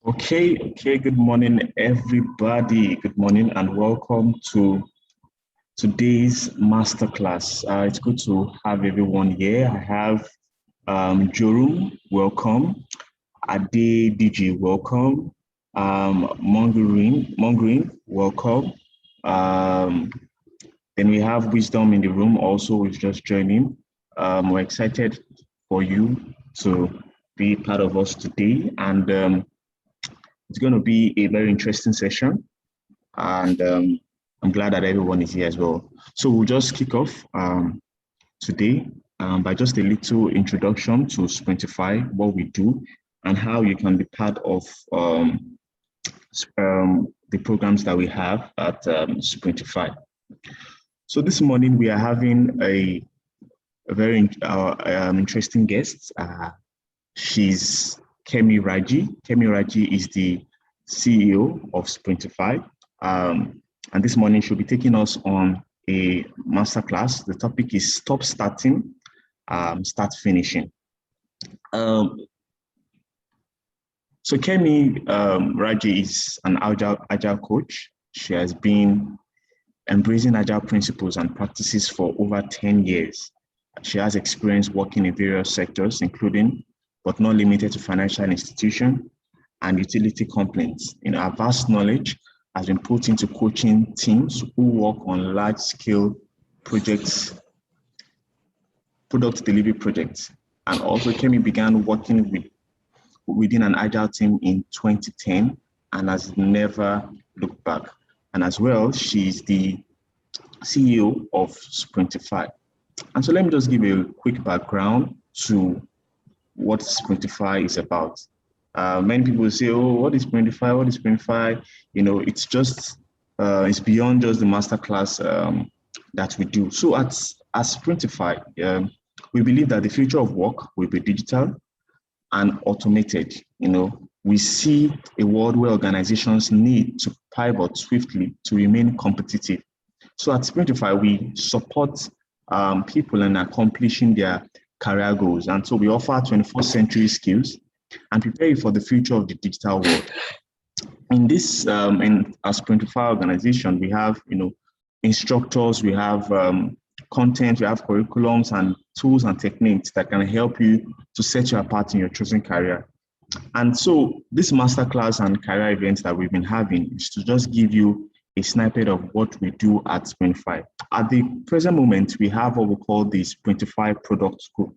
Okay. Good morning, everybody. Good morning and welcome to today's masterclass. It's good to have everyone here. I have Jorum, welcome. Ade DG, welcome. Mongreen, welcome. Then we have Wisdom in the room also, who's just joining. We're excited for you to be part of us today, and it's going to be a very interesting session, and I'm glad that everyone is here as well. So we'll just kick off today by just a little introduction to Sprintify, what we do, and how you can be part of the programs that we have at Sprintify. So this morning we are having a very interesting guest. She's Kemmy Raji. Kemmy Raji is the CEO of Sprintify. And this morning she'll be taking us on a masterclass. The topic is Stop Starting, Start Finishing. So Kemmy Raji is an Agile coach. She has been embracing Agile principles and practices for over 10 years. She has experience working in various sectors, including, but not limited to, financial institution and utility companies. Her vast knowledge has been put into coaching teams who work on large-scale projects, product delivery projects. And also, Kemmy began working within an Agile team in 2010 and has never looked back. And as well, she's the CEO of Sprintify. And so let me just give you a quick background to what Sprintify is about. Many people say, "Oh, what is Sprintify? What is Sprintify?" It's just it's beyond just the masterclass that we do. So at Sprintify, we believe that the future of work will be digital and automated. We see a world where organizations need to pivot swiftly to remain competitive. So at Sprintify, we support people in accomplishing their career goals. And so we offer 21st century skills and prepare you for the future of the digital world. In this, in our Sprintify organization, we have, instructors, we have content, we have curriculums and tools and techniques that can help you to set you apart in your chosen career. And so this masterclass and career events that we've been having is to just give you a snippet of what we do at Sprintify. At the present moment, we have what we call the Sprintify Product School.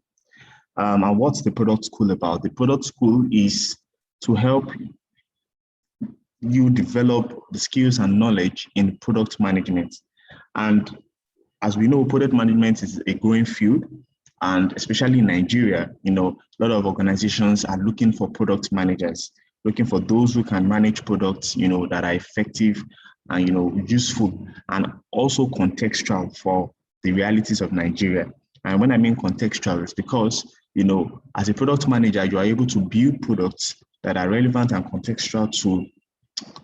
And what's the product school about? The product school is to help you develop the skills and knowledge in product management. And as we know, product management is a growing field. And especially in Nigeria, a lot of organizations are looking for product managers, looking for those who can manage products, that are effective and, useful and also contextual for the realities of Nigeria. And when I mean contextual, it's because, as a product manager, you are able to build products that are relevant and contextual to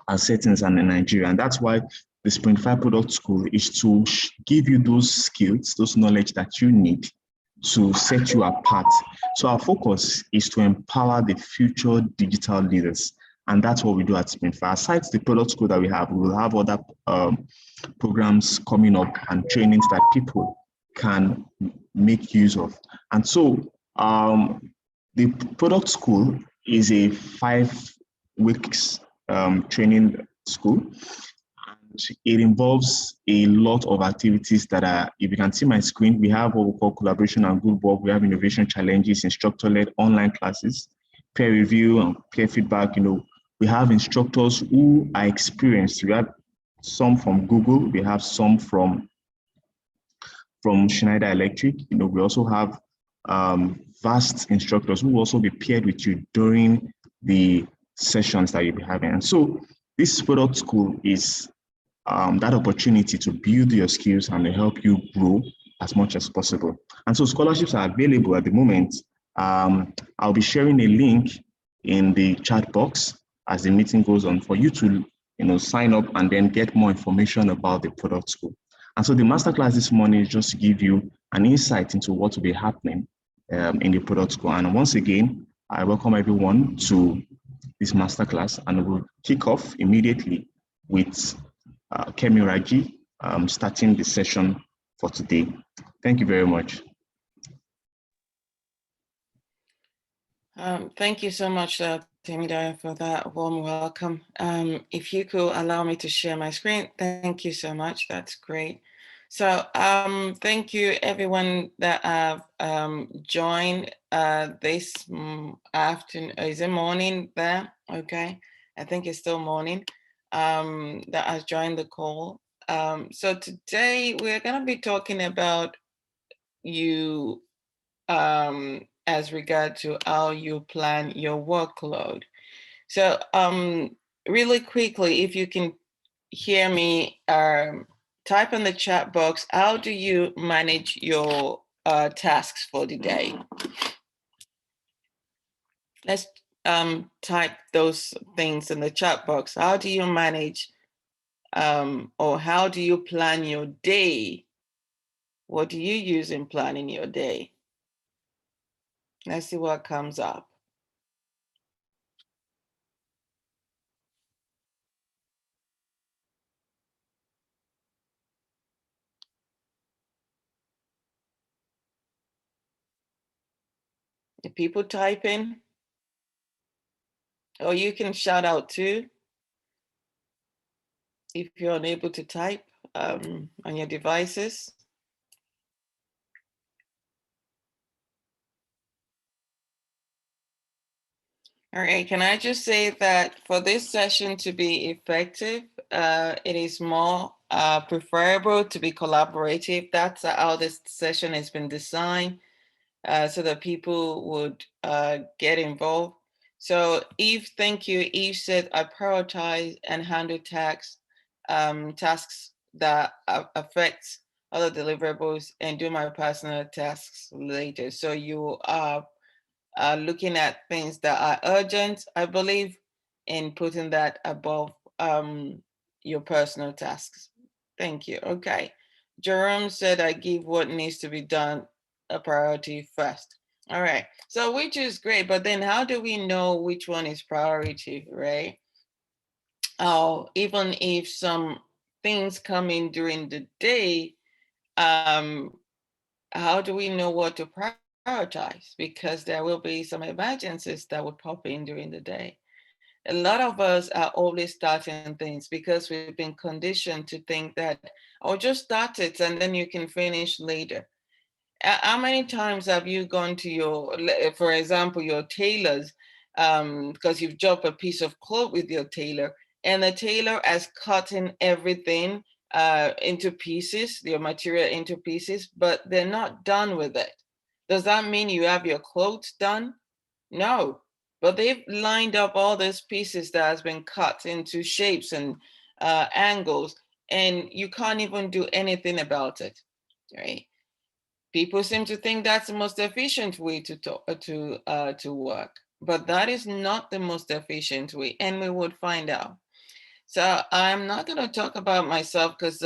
our settings and in Nigeria. And that's why the Sprintify Product School is to give you those skills, those knowledge that you need to set you apart. So our focus is to empower the future digital leaders. And that's what we do at Sprintify. Aside the product school that we will have other programs coming up and trainings that people can make use of. And so the product school is a 5 weeks training school. It involves a lot of activities that are, if you can see my screen, we have what we call collaboration and group work. We have innovation challenges, instructor-led online classes, peer review and peer feedback. We have instructors who are experienced. We have some from Google. We have some from Schneider Electric. We also have vast instructors who will also be paired with you during the sessions that you'll be having. And so this product school is that opportunity to build your skills and to help you grow as much as possible. And so scholarships are available at the moment. I'll be sharing a link in the chat box as the meeting goes on for you to sign up and then get more information about the product school. And so the masterclass this morning is just to give you an insight into what will be happening in the product school. And once again, I welcome everyone to this masterclass, and we'll kick off immediately with Kemmy Raji starting the session for today. Thank you very much. Thank you so much, Temidaya, for that warm welcome. If you could allow me to share my screen, thank you so much. That's great. So thank you everyone that have joined this afternoon. Is it morning there? Okay, I think it's still morning. That has joined the call. So today we're going to be talking about you as regard to how you plan your workload. So really quickly, if you can hear me, type in the chat box, how do you manage your tasks for the day? Let's type those things in the chat box. How do you manage or how do you plan your day? What do you use in planning your day? Let's see what comes up. If people type in, or you can shout out too, if you're unable to type on your devices. All right, can I just say that for this session to be effective, it is more preferable to be collaborative. That's how this session has been designed, so that people would get involved. So Eve, thank you. Eve said, I prioritize and handle tasks that affect other deliverables and do my personal tasks later. So you are looking at things that are urgent, I believe, and putting that above your personal tasks. Thank you. Okay. Jerome said, I give what needs to be done a priority first. All right. So which is great, but then how do we know which one is priority, right? Oh, even if some things come in during the day, how do we know what to prioritize? Because there will be some emergencies that would pop in during the day. A lot of us are always starting things because we've been conditioned to think that, oh, just start it and then you can finish later. How many times have you gone to your, for example, your tailor's, because you've dropped a piece of cloth with your tailor and the tailor has cut in everything into pieces, your material into pieces, but they're not done with it. Does that mean you have your clothes done? No, but they've lined up all those pieces that has been cut into shapes and angles, and you can't even do anything about it, right? People seem to think that's the most efficient way to work, but that is not the most efficient way, and we would find out. So I'm not going to talk about myself because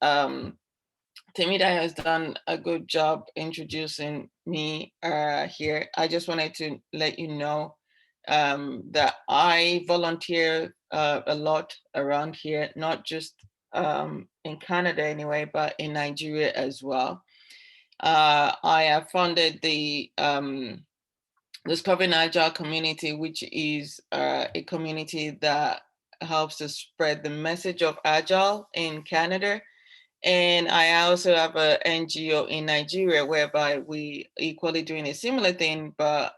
Temida has done a good job introducing me here. I just wanted to let you know that I volunteer a lot around here, not just in Canada anyway, but in Nigeria as well. I have founded the Discovering Agile community, which is a community that helps to spread the message of Agile in Canada. And I also have an NGO in Nigeria whereby we equally doing a similar thing, but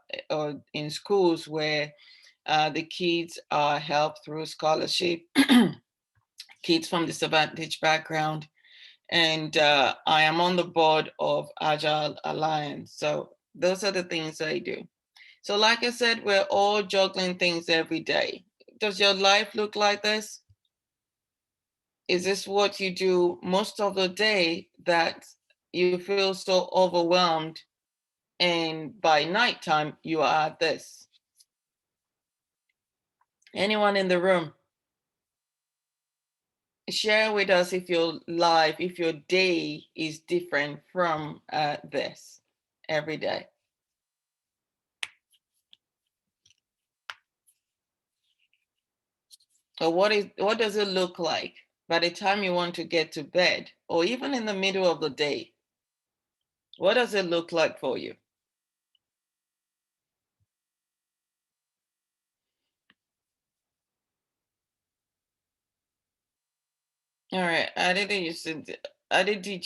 in schools where the kids are helped through scholarship, kids from disadvantaged background. And I am on the board of Agile Alliance. So those are the things I do. So like I said, we're all juggling things every day. Does your life look like this? Is this what you do most of the day that you feel so overwhelmed and by nighttime you are at this? Anyone in the room? Share with us if your life, if your day is different from this every day. Or what does it look like by the time you want to get to bed, or even in the middle of the day? What does it look like for you? All right, Aditi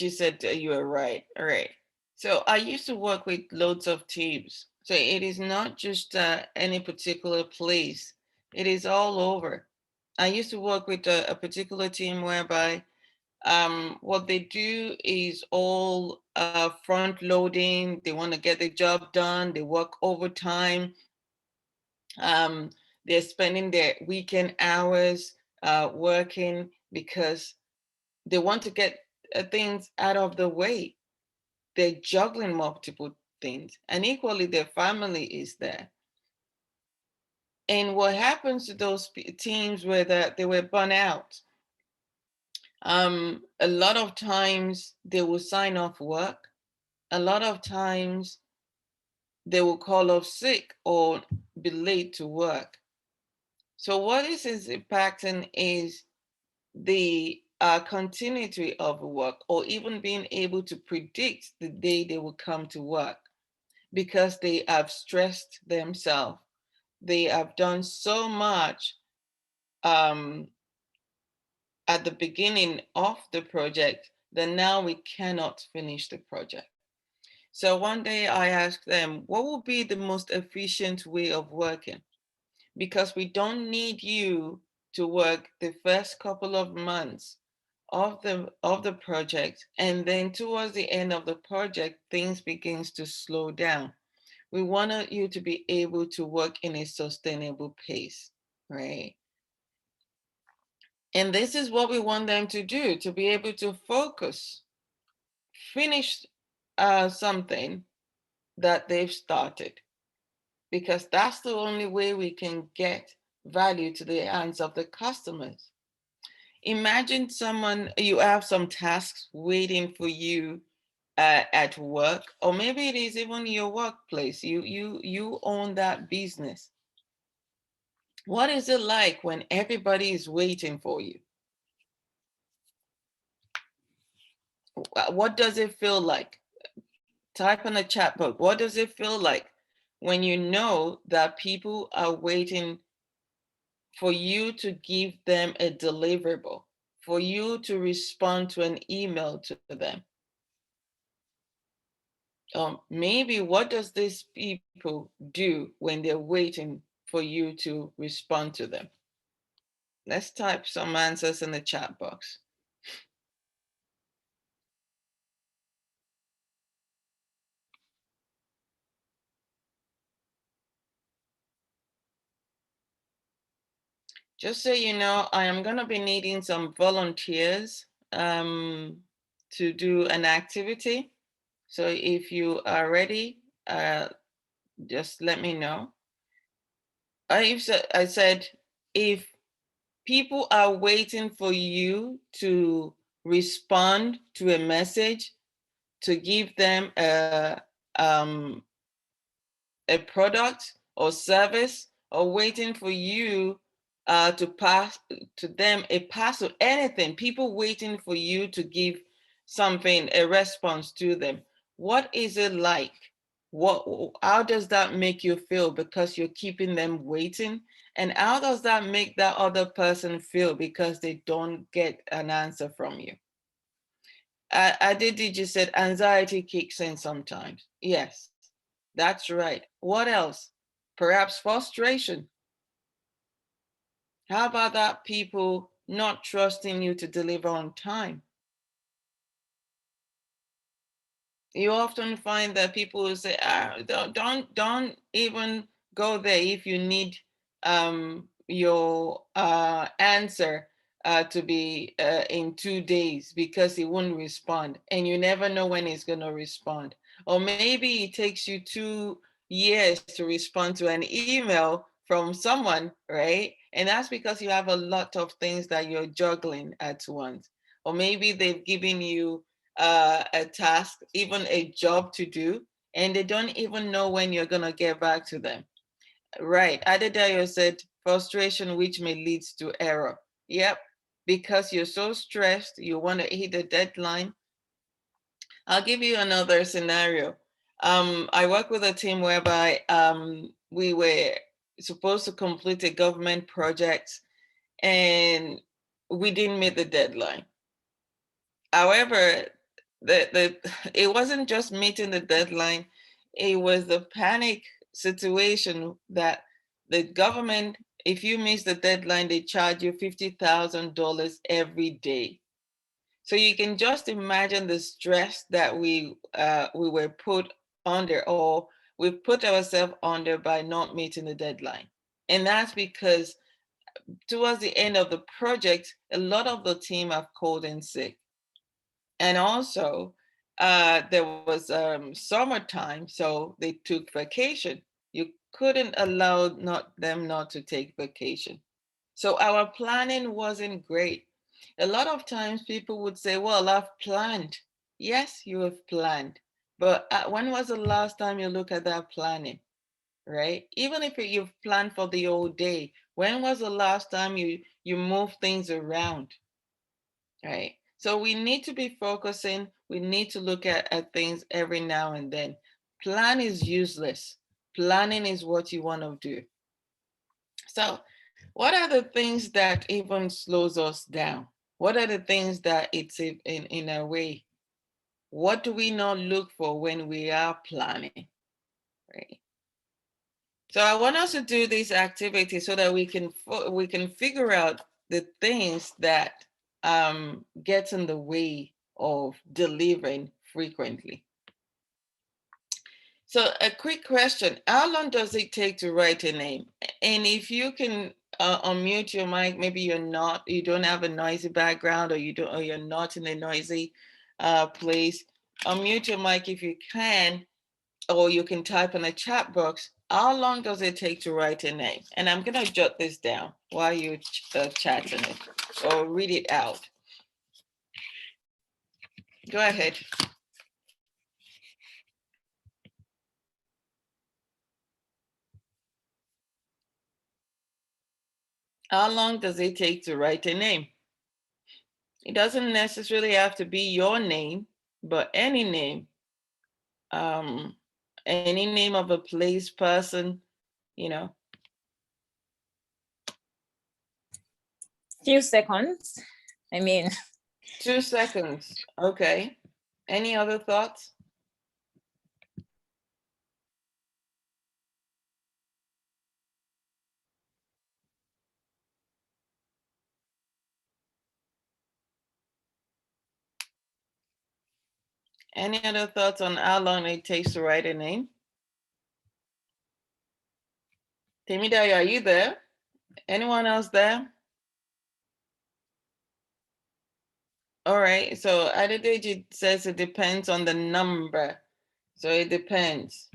said you are right. All right. So I used to work with loads of teams. So it is not just any particular place. It is all over. I used to work with a particular team whereby what they do is all front loading. They want to get the job done. They work overtime. Um, they're spending their weekend hours working because they want to get things out of the way. They're juggling multiple things, and equally their family is there. And what happens to those teams where they were burnt out? A lot of times they will sign off work. A lot of times they will call off sick or be late to work. So what this is impacting is the continuity of work, or even being able to predict the day they will come to work, because they have stressed themselves. They have done so much at the beginning of the project that now we cannot finish the project. So one day I asked them, what will be the most efficient way of working? Because we don't need you to work the first couple of months of the project, and then towards the end of the project things begins to slow down. We want you to be able to work in a sustainable pace, right? And this is what we want them to do, to be able to focus, finish something that they've started, because that's the only way we can get value to the hands of the customers. Imagine you have some tasks waiting for you at work, or maybe it is even your workplace. You own that business. What is it like when everybody is waiting for you? What does it feel like? Type in the chat box. What does it feel like when you know that people are waiting for you to give them a deliverable, for you to respond to an email to them? Maybe what does these people do when they're waiting for you to respond to them? Let's type some answers in the chat box. Just so you know, I am going to be needing some volunteers to do an activity. So if you are ready, just let me know. I said, if people are waiting for you to respond to a message, to give them a product or service, or waiting for you to pass to them a parcel, anything, people waiting for you to give something, a response to them. What is it like? How does that make you feel, because you're keeping them waiting? And how does that make that other person feel because they don't get an answer from you? Aditi just said anxiety kicks in sometimes. Yes, that's right. What else? Perhaps frustration. How about that people not trusting you to deliver on time? You often find that people will say, don't even go there if you need your answer to be in 2 days, because he won't respond, and you never know when he's going to respond. Or maybe it takes you 2 years to respond to an email from someone, right? And that's because you have a lot of things that you're juggling at once. Or maybe they've given you a task, even a job to do, and they don't even know when you're going to get back to them. Right. Adedayo said, frustration, which may lead to error. Yep, because you're so stressed, you want to hit the deadline. I'll give you another scenario. I work with a team whereby we were supposed to complete a government project and we didn't meet the deadline. However, it wasn't just meeting the deadline, it was the panic situation that the government, if you miss the deadline, they charge you $50,000 every day. So you can just imagine the stress that we were put under, or we put ourselves under by not meeting the deadline. And that's because towards the end of the project, a lot of the team have called in sick. And also, there was summertime, so they took vacation. You couldn't allow them not to take vacation. So our planning wasn't great. A lot of times people would say, well, I've planned. Yes, you have planned. But when was the last time you look at that planning, right? Even if you've planned for the whole day, when was the last time you moved things around, right? So we need to be focusing. We need to look at things every now and then. Plan is useless. Planning is what you want to do. So what are the things that even slows us down? What are the things that it's in a way? What do we not look for when we are planning, right? So I want us to do this activity so that we can figure out the things that get in the way of delivering frequently. So a quick question: how long does it take to write a name? And if you can unmute your mic, maybe you don't have a noisy background, or you're not in a noisy place. Unmute your mic if you can, or you can type in a chat box. How long does it take to write a name? And I'm gonna jot this down while you're chatting it, or read it out. Go ahead. How long does it take to write a name? It doesn't necessarily have to be your name, but any name, any name of a place, person, you know. Few seconds. 2 seconds. Okay. Any other thoughts? Any other thoughts on how long it takes to write a name? Timidayo, are you there? Anyone else there? All right, so Adedeji says it depends on the number. So it depends.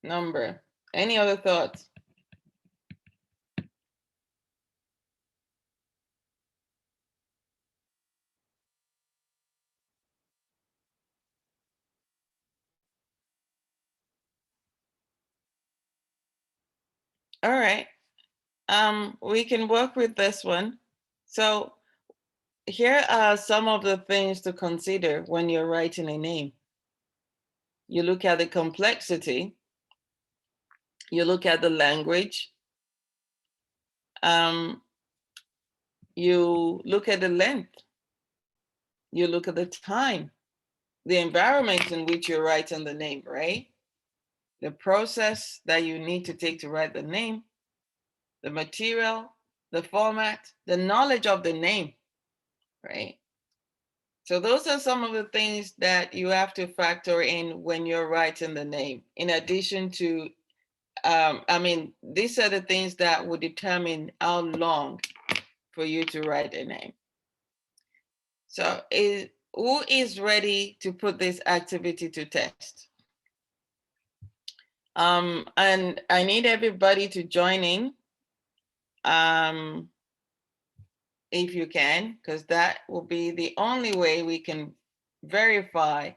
Number. Any other thoughts? All right, we can work with this one. So here are some of the things to consider when you're writing a name. You look at the complexity, you look at the language, you look at the length, you look at the time, the environment in which you're writing the name, right? The process that you need to take to write the name, the material, the format, the knowledge of the name, right? So those are some of the things that you have to factor in when you're writing the name. In addition to, these are the things that will determine how long for you to write a name. So who is ready to put this activity to test? And I need everybody to join in, if you can, because that will be the only way we can verify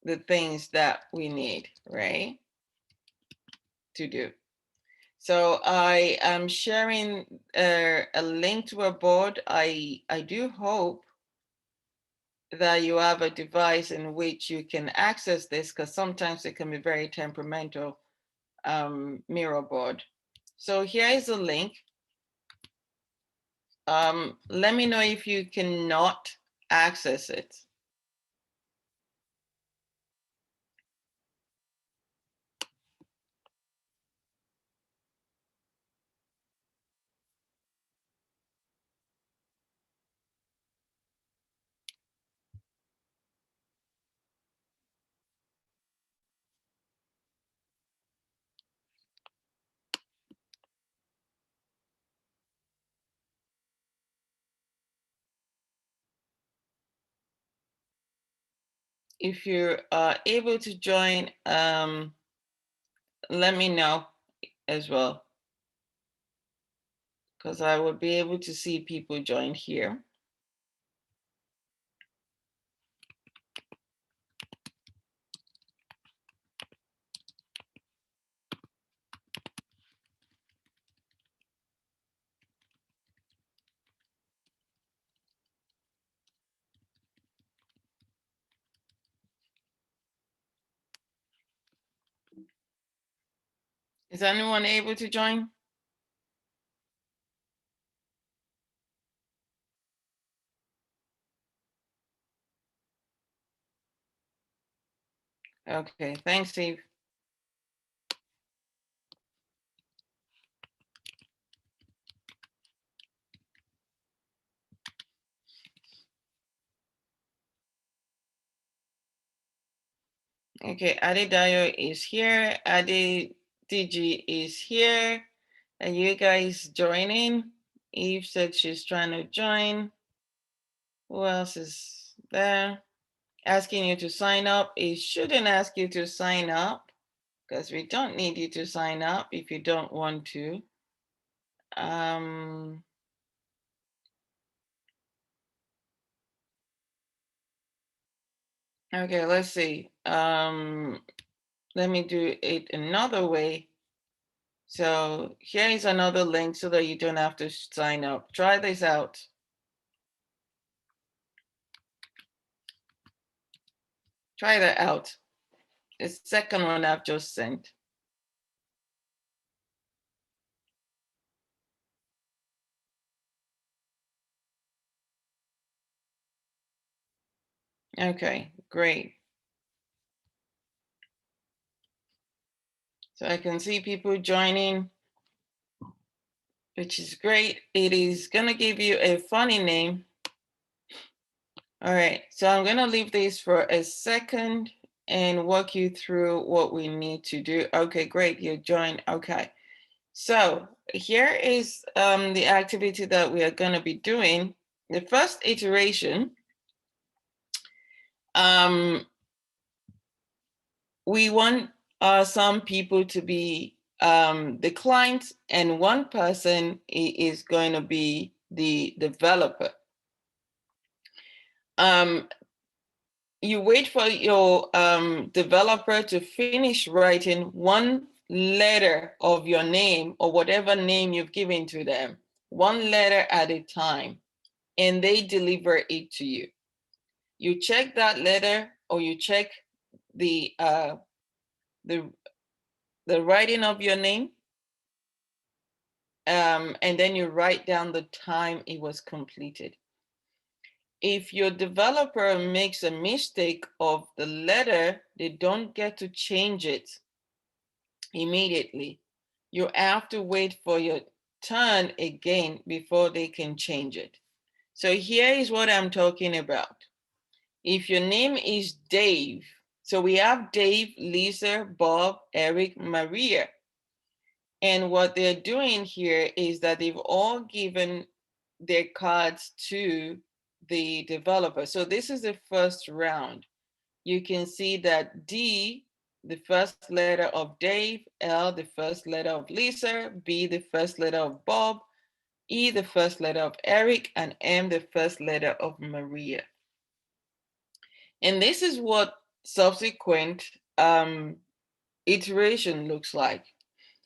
the things that we need, right? to do. So I am sharing a link to a board. I do hope that you have a device in which you can access this, because sometimes it can be very temperamental, Miro board. So here is a link. Let me know if you cannot access it. If you're able to join, let me know as well, because I will be able to see people join here. Is anyone able to join? Okay, thanks, Steve. Okay, Adedayo is here. Digi is here. Are you guys joining? Eve said she's trying to join. Who else is there? Asking you to sign up. It shouldn't ask you to sign up, because we don't need you to sign up if you don't want to. Okay, let's see. Let me do it another way. So here is another link so that you don't have to sign up. Try this out. Try that out. The second one I've just sent. Okay, great. So I can see people joining, which is great. It is gonna give you a funny name. All right, so I'm gonna leave this for a second and walk you through what we need to do. Okay, great, you joined, okay. So here is the activity that we are gonna be doing. The first iteration, we want some people to be the client, and one person is going to be the developer. You wait for your developer to finish writing one letter of your name or whatever name you've given to them, one letter at a time, and they deliver it to you. You check that letter, or you check the writing of your name, and then you write down the time it was completed. If your developer makes a mistake of the letter, they don't get to change it immediately. You have to wait for your turn again before they can change it. So here is what I'm talking about. If your name is Dave, so we have Dave, Lisa, Bob, Eric, Maria. And what they're doing here is that they've all given their cards to the developer. So this is the first round. You can see that D, the first letter of Dave, L, the first letter of Lisa, B, the first letter of Bob, E, the first letter of Eric, and M, the first letter of Maria. And this is what subsequent iteration looks like.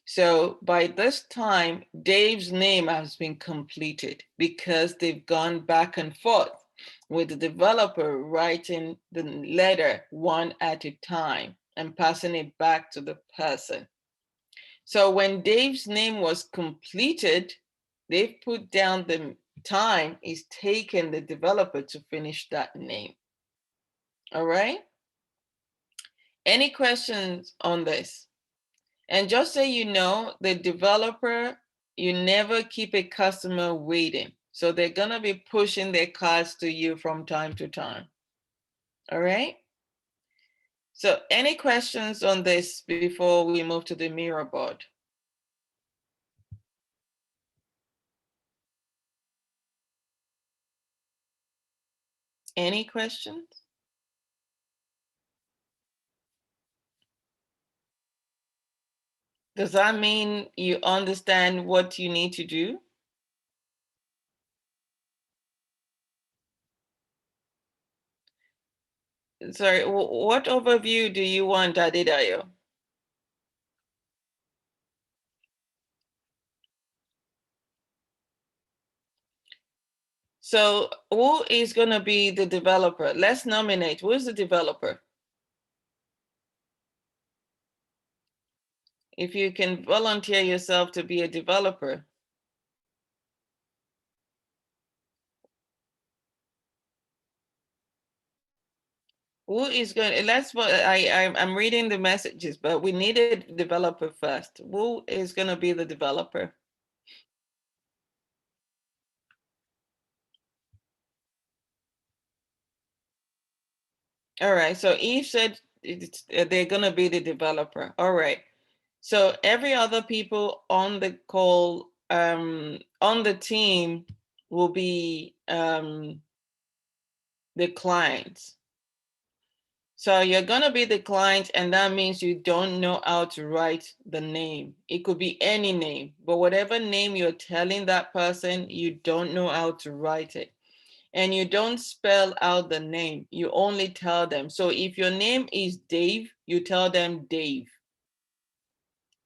So by this time, Dave's name has been completed because they've gone back and forth with the developer writing the letter one at a time and passing it back to the person. So when Dave's name was completed, they've put down the time it's taken the developer to finish that name. All right? Any questions on this? And just so you know, the developer, you never keep a customer waiting. So they're going to be pushing their cards to you from time to time. All right? So any questions on this before we move to the mirror board? Any questions? Does that mean you understand what you need to do? Sorry, what overview do you want, Adedayo? So who is going to be the developer? Let's nominate. Who is the developer? If you can volunteer yourself to be a developer. Who is going, I'm reading the messages, but we need a developer first. Who is going to be the developer? All right, so Eve said they're going to be the developer. All right. So every other people on the call, on the team will be the clients. So you're going to be the client, and that means you don't know how to write the name. It could be any name, but whatever name you're telling that person, you don't know how to write it. And you don't spell out the name, you only tell them. So if your name is Dave, you tell them Dave.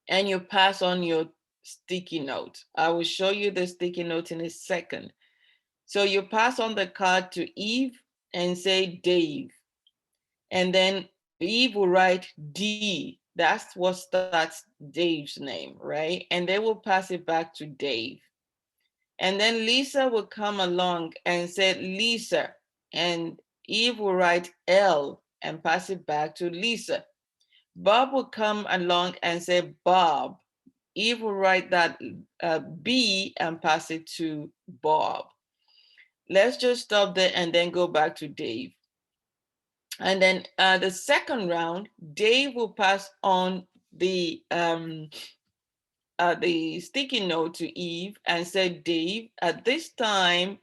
And you pass on your sticky note. I will show you the sticky note in a second. So you pass on the card to Eve and say Dave. And then Eve will write D. That's what starts Dave's name, right? And they will pass it back to Dave. And then Lisa will come along and say Lisa. And Eve will write L and pass it back to Lisa. Bob will come along and say Bob. Eve will write that B and pass it to Bob. Let's just stop there and then go back to Dave. And then the second round, Dave will pass on the sticky note to Eve and say, Dave, at this time,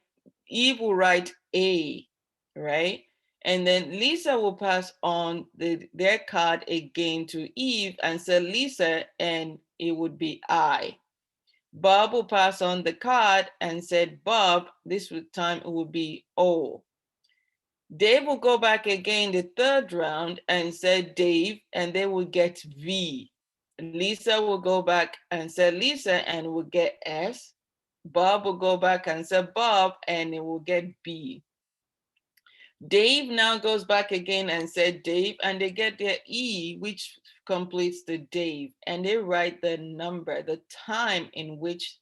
Eve will write A, right? And then Lisa will pass on their card again to Eve and say, Lisa, and it would be I. Bob will pass on the card and said, Bob, this time it will be O. Dave will go back again the third round and say Dave, and they will get V. Lisa will go back and say Lisa, and will get S. Bob will go back and say Bob, and it will get B. Dave now goes back again and said Dave, and they get their E, which completes the Dave, and they write the number, the time in which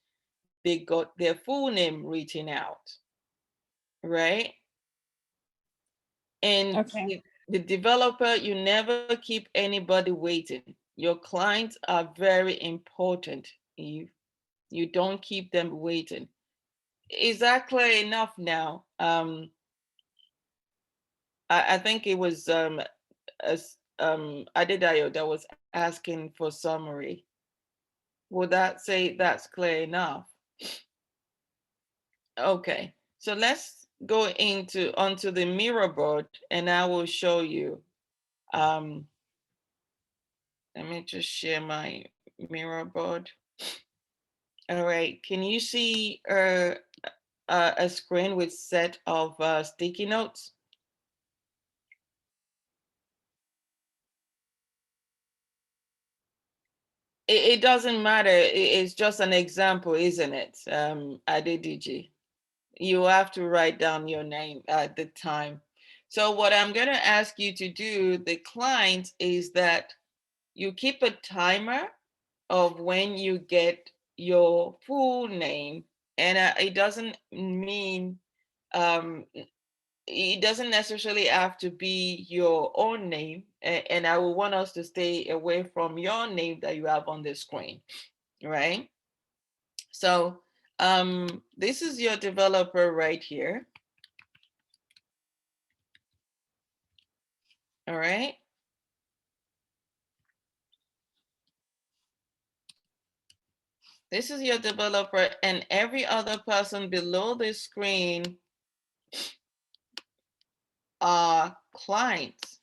they got their full name written out, right? And Okay. the developer, you never keep anybody waiting. Your clients are very important. You don't keep them waiting. Is that clear enough now? I think it was Adedayo that was asking for summary. Would that say that's clear enough? Okay, so let's go onto the mirror board, and I will show you. Let me just share my mirror board. All right, can you see a screen with set of sticky notes? It doesn't matter. It's just an example, isn't it? Adediji, you have to write down your name at the time. So what I'm going to ask you to do, the client, is that you keep a timer of when you get your full name, and it doesn't mean it doesn't necessarily have to be your own name, and I will want us to stay away from your name that you have on the screen, right? So this is your developer right here. All right. This is your developer, and every other person below the screen are clients,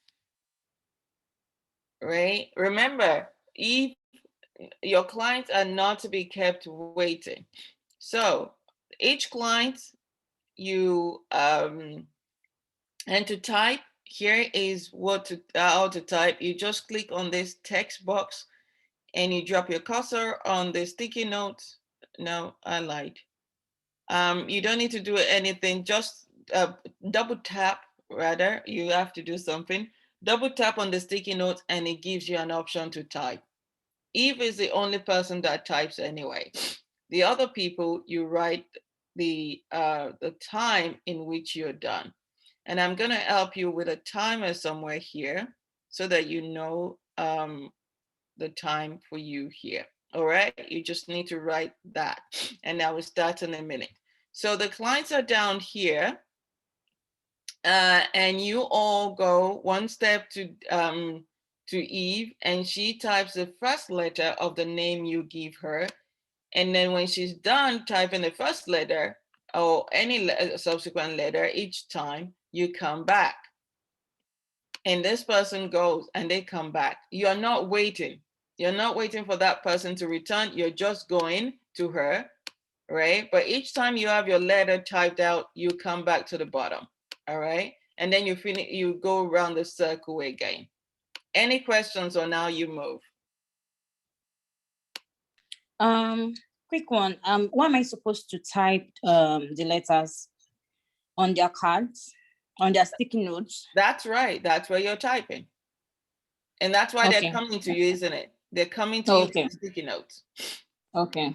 right? Remember, if your clients are not to be kept waiting. So each client you and to type, here is what to how to type. You just click on this text box and you drop your cursor on the sticky notes. No, I lied. You don't need to do anything, just double tap, rather, you have to do something. Double tap on the sticky notes and it gives you an option to type. Eve is the only person that types anyway. The other people, you write the time in which you're done. And I'm going to help you with a timer somewhere here so that you know the time for you here. All right, you just need to write that. And I will start in a minute. So the clients are down here. And you all go one step to Eve, and she types the first letter of the name you give her. And then when she's done typing the first letter or any subsequent letter, each time you come back. And this person goes and they come back. You're not waiting. You're not waiting for that person to return. You're just going to her, right? But each time you have your letter typed out, you come back to the bottom, all right? And then you finish, you go around the circle again. Any questions, or now you move? Quick one. What am I supposed to type the letters on their cards, on their sticky notes? That's right. That's where you're typing. And that's why they're coming to you, isn't it? They're coming to you with the sticky notes. Okay.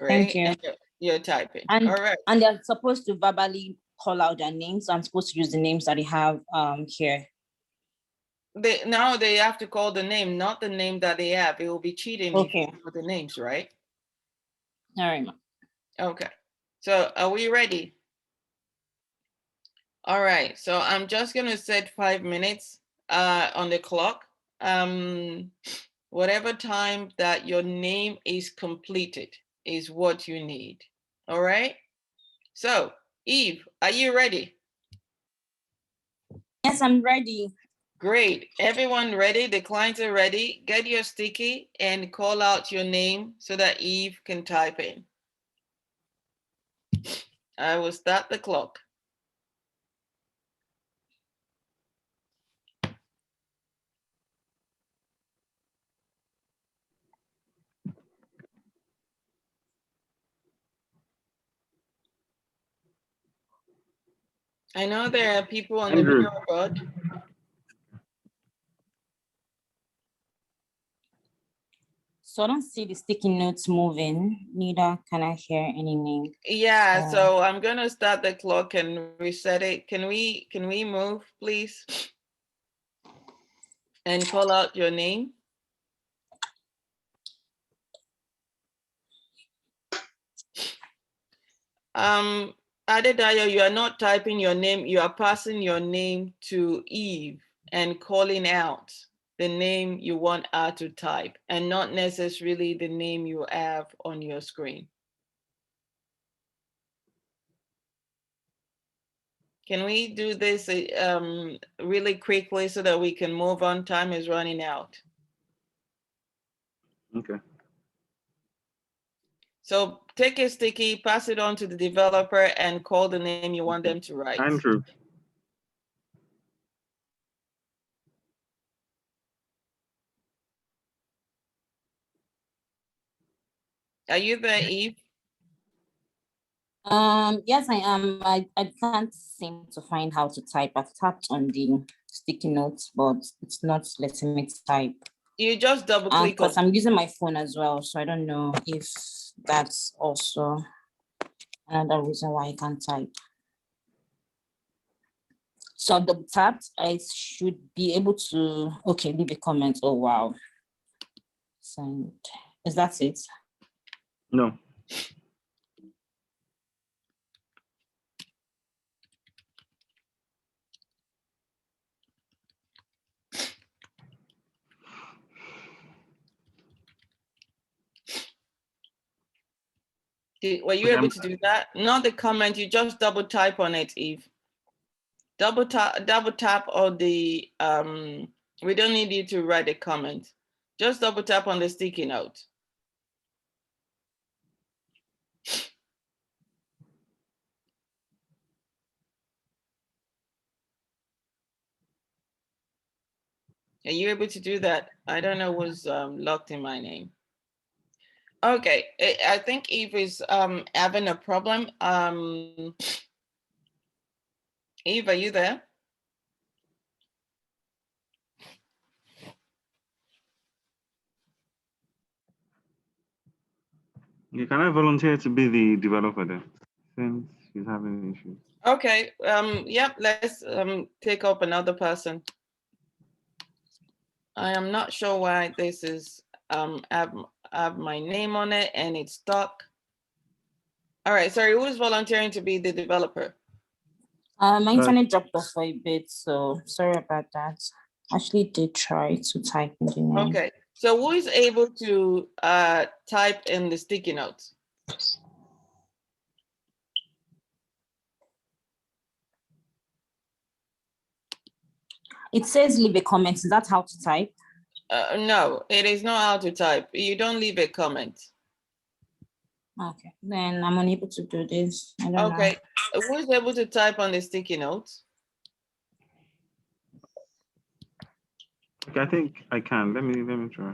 Right? Thank you. And you're typing. And, all right. And they're supposed to verbally call out their names. I'm supposed to use the names that they have here. Now they have to call the name, not the name that they have. It will be cheating if you put the names, right? All right. Okay. So are we ready? All right. So I'm just going to set 5 minutes on the clock. Whatever time that your name is completed is what you need. All right. So Eve, are you ready? Yes, I'm ready. Great. Everyone ready? The clients are ready. Get your sticky and call out your name so that Eve can type in. I will start the clock. I know there are people on the video board. So I don't see the sticky notes moving, neither can I hear any name. Yeah, so I'm gonna start the clock and reset it. Can we move, please? And call out your name. Adedayo, you are not typing your name, you are passing your name to Eve and calling out the name you want her to type, and not necessarily the name you have on your screen. Can we do this really quickly so that we can move on? Time is running out. Okay. So take a sticky, pass it on to the developer, and call the name you want them to write. Andrew. Are you there, Eve? Yes, I am. I can't seem to find how to type. I've tapped on the sticky notes, but it's not letting me type. You just double click on because I'm using my phone as well, so I don't know if that's also another reason why I can't type. So double tapped, I should be able to, okay, leave a comment. Oh, wow. Send. Is that it? No. Were you able to do that? Not the comment, you just double type on it, Eve. Double tap on the, we don't need you to write a comment. Just double tap on the sticky note. Are you able to do that? I don't know what's locked in my name. Okay, I think Eve is having a problem. Eve, are you there? Yeah, can I volunteer to be the developer then, since she's having issues? Okay, yep, let's take up another person. I am not sure why this is have my name on it and it's stuck. All right, sorry, who is volunteering to be the developer? My internet dropped off for a bit, so sorry about that. Actually did try to type in the name. Okay, so who is able to type in the sticky notes? It says leave a comment. Is that how to type? No, it is not how to type. You don't leave a comment. Okay, then I'm unable to do this. I don't Okay, know. who is able to type on the sticky notes? Okay, I think I can. Let me try.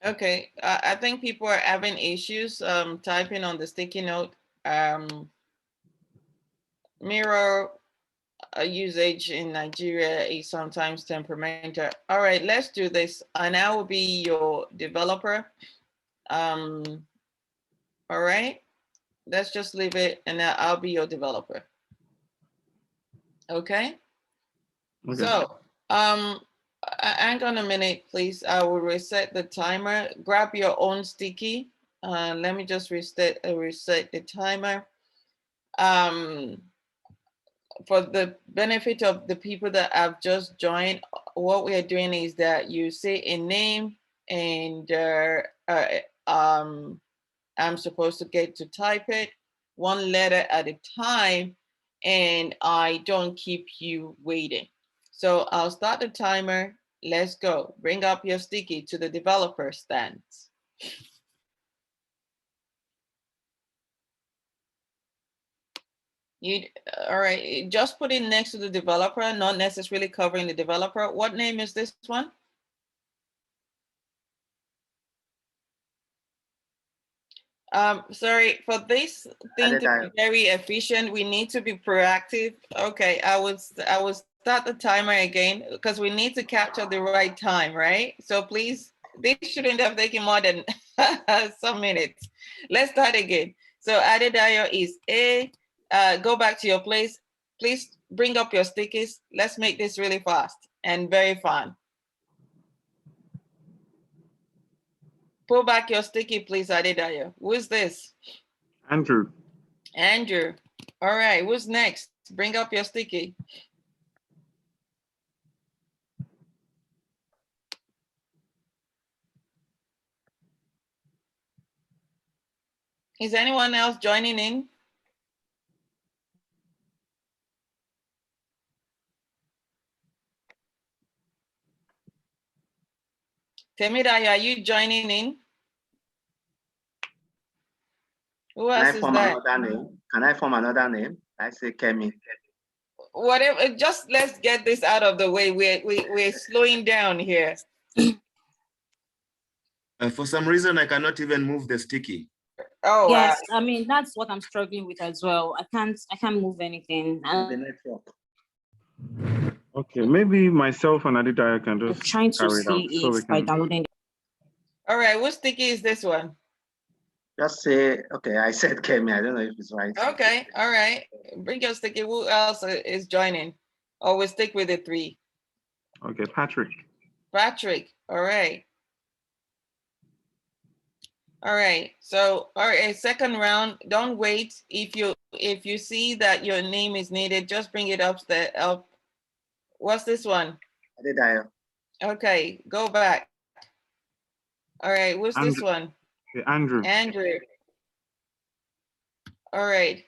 Okay, I think people are having issues typing on the sticky note. Mirror usage in Nigeria is sometimes temperamental. All right, let's do this. And I will be your developer. All right, let's just leave it and I'll be your developer. Okay. So hang on a minute, please. I will reset the timer. Grab your own sticky. Let me just reset the timer. For the benefit of the people that have just joined, what we are doing is that you say a name and I'm supposed to get to type it one letter at a time, and I don't keep you waiting. So I'll start the timer. Let's go. Bring up your sticky to the developer stand. All right, just put it next to the developer, not necessarily covering the developer. What name is this one? Sorry, for this thing to be very efficient, we need to be proactive. Okay, I would start the timer again because we need to capture the right time, right? So please, this shouldn't have taken more than some minutes. Let's start again. So Adedayo is A. Go back to your place. Please bring up your stickies. Let's make this really fast and very fun. Pull back your sticky, please, Adedayo. Who is this? Andrew. Andrew. All right, who's next? Bring up your sticky. Is anyone else joining in? Temidayo, are you joining in? Who else is there? Can I form another name? I say Kemmy. whatever, just let's get this out of the way. We're slowing down here. For some reason, I cannot even move the sticky. Oh, Yes, I mean that's what I'm struggling with as well. I can't move anything. The network. Okay, maybe myself and Aditya can I'm just trying to carry it out see so we if by can. downloading. all right. What sticky is this one? Just say, okay, I said Kemi. I don't know if it's right. Okay, all right. Bring your sticky. Who else is joining? Or we stick with the three. Okay, Patrick. Patrick. All right. All right. So, all right. Second round. Don't wait. If you see that your name is needed, just bring it up. What's this one? Adedayo. Okay. Go back. All right. What's this Andrew. one? Okay, Andrew. Andrew. All right.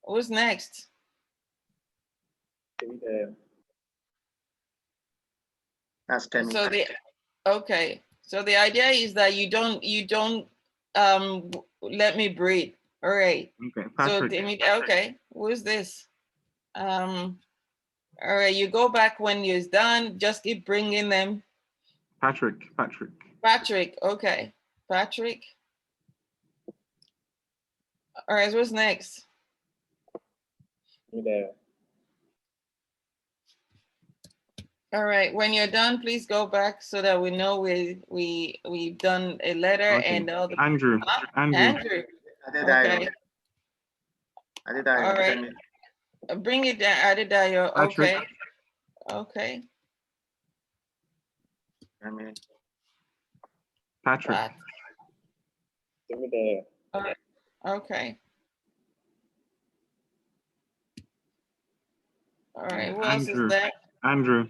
Who's next? That's Kemi. So the idea is that you don't let me breathe. All right. Okay, So Patrick. okay, who's this? All right, you go back when you're done. Just keep bringing them. Patrick. Patrick. Okay, Patrick. All right, what's next? All right, when you're done, please go back so that we know we've done a letter Okay. and all the Andrew. Andrew. Adedayo. Okay. Adedayo. All right. Kemi. Bring it down, Adedayo. Patrick. Okay. Okay. Kemi. Patrick. Pat. All right. Okay. All right. Who else is Andrew. there? Andrew.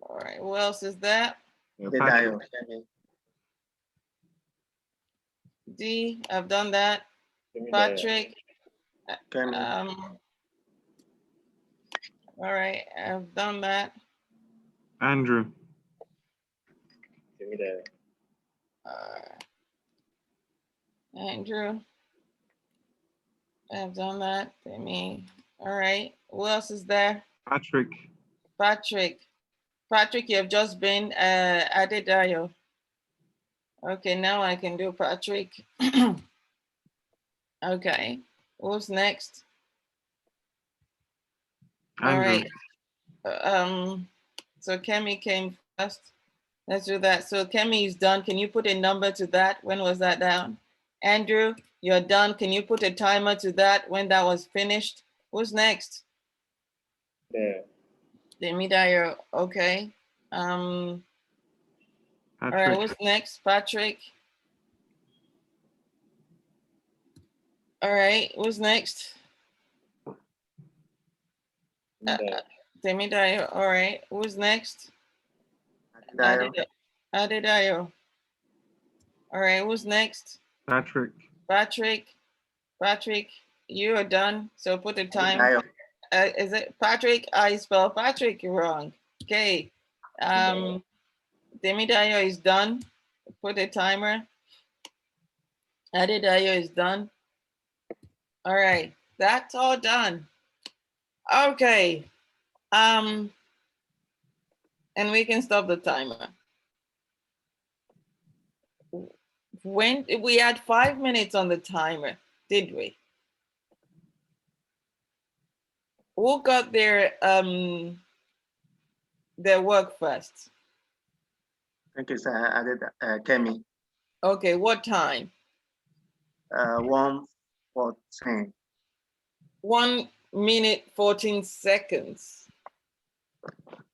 All right. Who else is there? Adedayo. Kemi. D. I've done that. Patrick. Kemi. All right. I've done that. Andrew. Andrew. I've done that. Me. All right. Who else is there? Patrick. Patrick. Patrick, you have just been Adedayo. Okay, now I can do Patrick. Okay. Who's next? Andrew. All right. So Kemi came first. Let's do that. So Kemi is done. Can you put a number to that? When was that down? Andrew, you're done. Can you put a timer to that when that was finished? Who's next? Demidayo. Okay. All right. Who's next? Patrick. All right. Who's next? Demidayo. All right. Who's next? Adedayo. Adedayo. All right. Who's next? Patrick. Patrick. Patrick, you are done. So put the time. Adedayo. Is it Patrick? I spell Patrick wrong. Okay. Demidayo is done. Put a timer. Adedayo is done. All right. That's all done. Okay. And we can stop the timer. When we had 5 minutes on the timer, did we? Who got their work first? I think it's Kemi. Okay, what time? 1:14. 1 minute 14 seconds.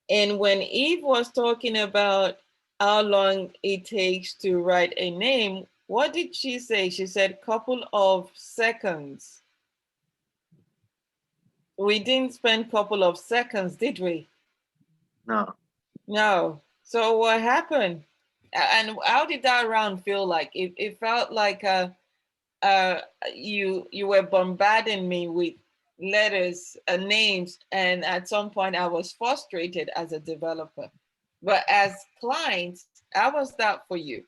And when Eve was talking about how long it takes to write a name, what did she say? She said couple of seconds. We didn't spend couple of seconds, did we? No. No. So what happened? And how did that round feel like? It felt like you were bombarding me with letters and names, and at some point I was frustrated as a developer. But as clients, how was that for you?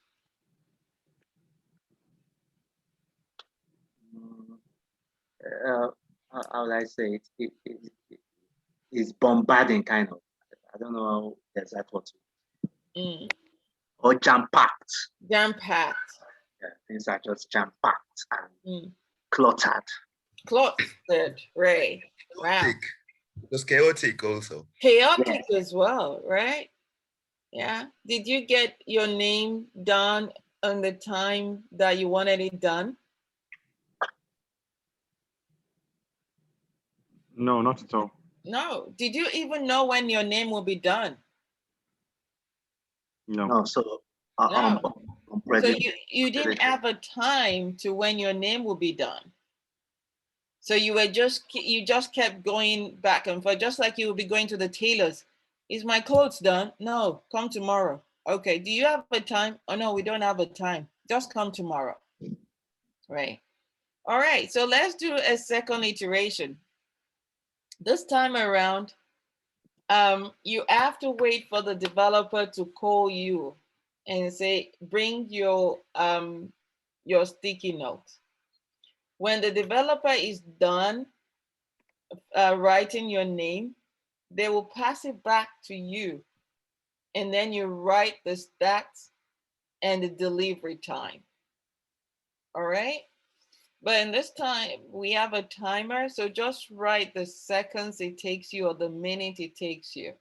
how would I say it's bombarding kind of. I don't know how the exact word. Or jam-packed. Jam-packed. Yeah, things are just jam-packed and cluttered. Cluttered, right. Wow. Just chaotic also. Chaotic as well, right? Yeah. Did you get your name done on the time that you wanted it done? No, not at all. No. Did you even know when your name will be done? No. No, so No. So you didn't have a time to when your name will be done. So you just kept going back and forth, just like you would be going to the tailors. Is my clothes done? No, come tomorrow. Okay, do you have a time? Oh no, we don't have a time. Just come tomorrow. Right. All right, so let's do a second iteration. This time around, you have to wait for the developer to call you and say, bring your sticky note. When the developer is done writing your name, they will pass it back to you. And then you write the stats and the delivery time. All right. But in this time, we have a timer. So just write the seconds it takes you or the minute it takes you.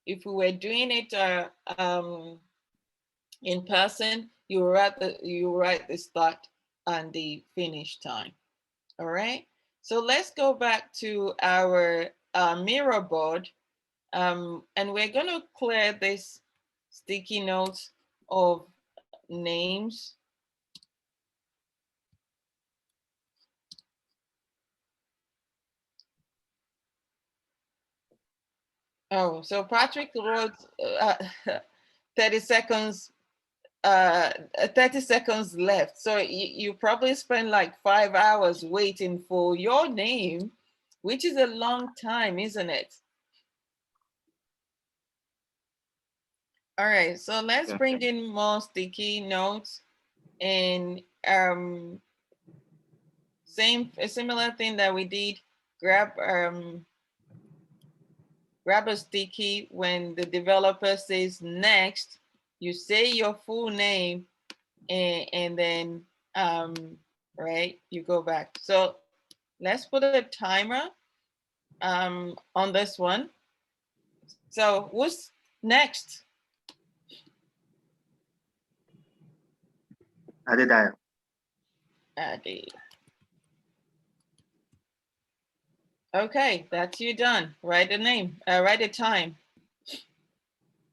If we were doing it in person, you write the start and the finish time. All right. So let's go back to our mirror board. And we're going to clear this sticky notes of names. Oh, so Patrick wrote 30 seconds 30 seconds left. So you probably spend like 5 hours waiting for your name, which is a long time, isn't it? All right, so let's bring in more sticky notes and a similar thing that we did. Grab a sticky when the developer says next, you say your full name and then right, you go back. So let's put a timer on this one. So what's next? Adedayo. Adi. Okay, that's you done. Write the name, write the time.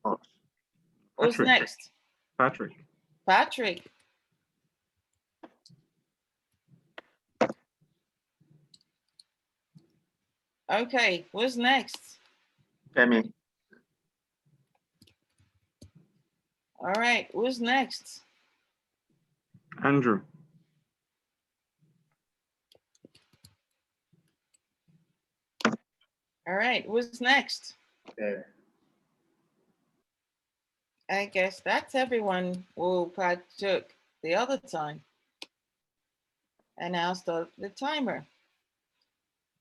Oh. Who's next? Patrick. Patrick. Okay, who's next? Kemmy. All right, who's next? Andrew. All right, who's next? Okay. I guess that's everyone who partook the other time. And now start the timer.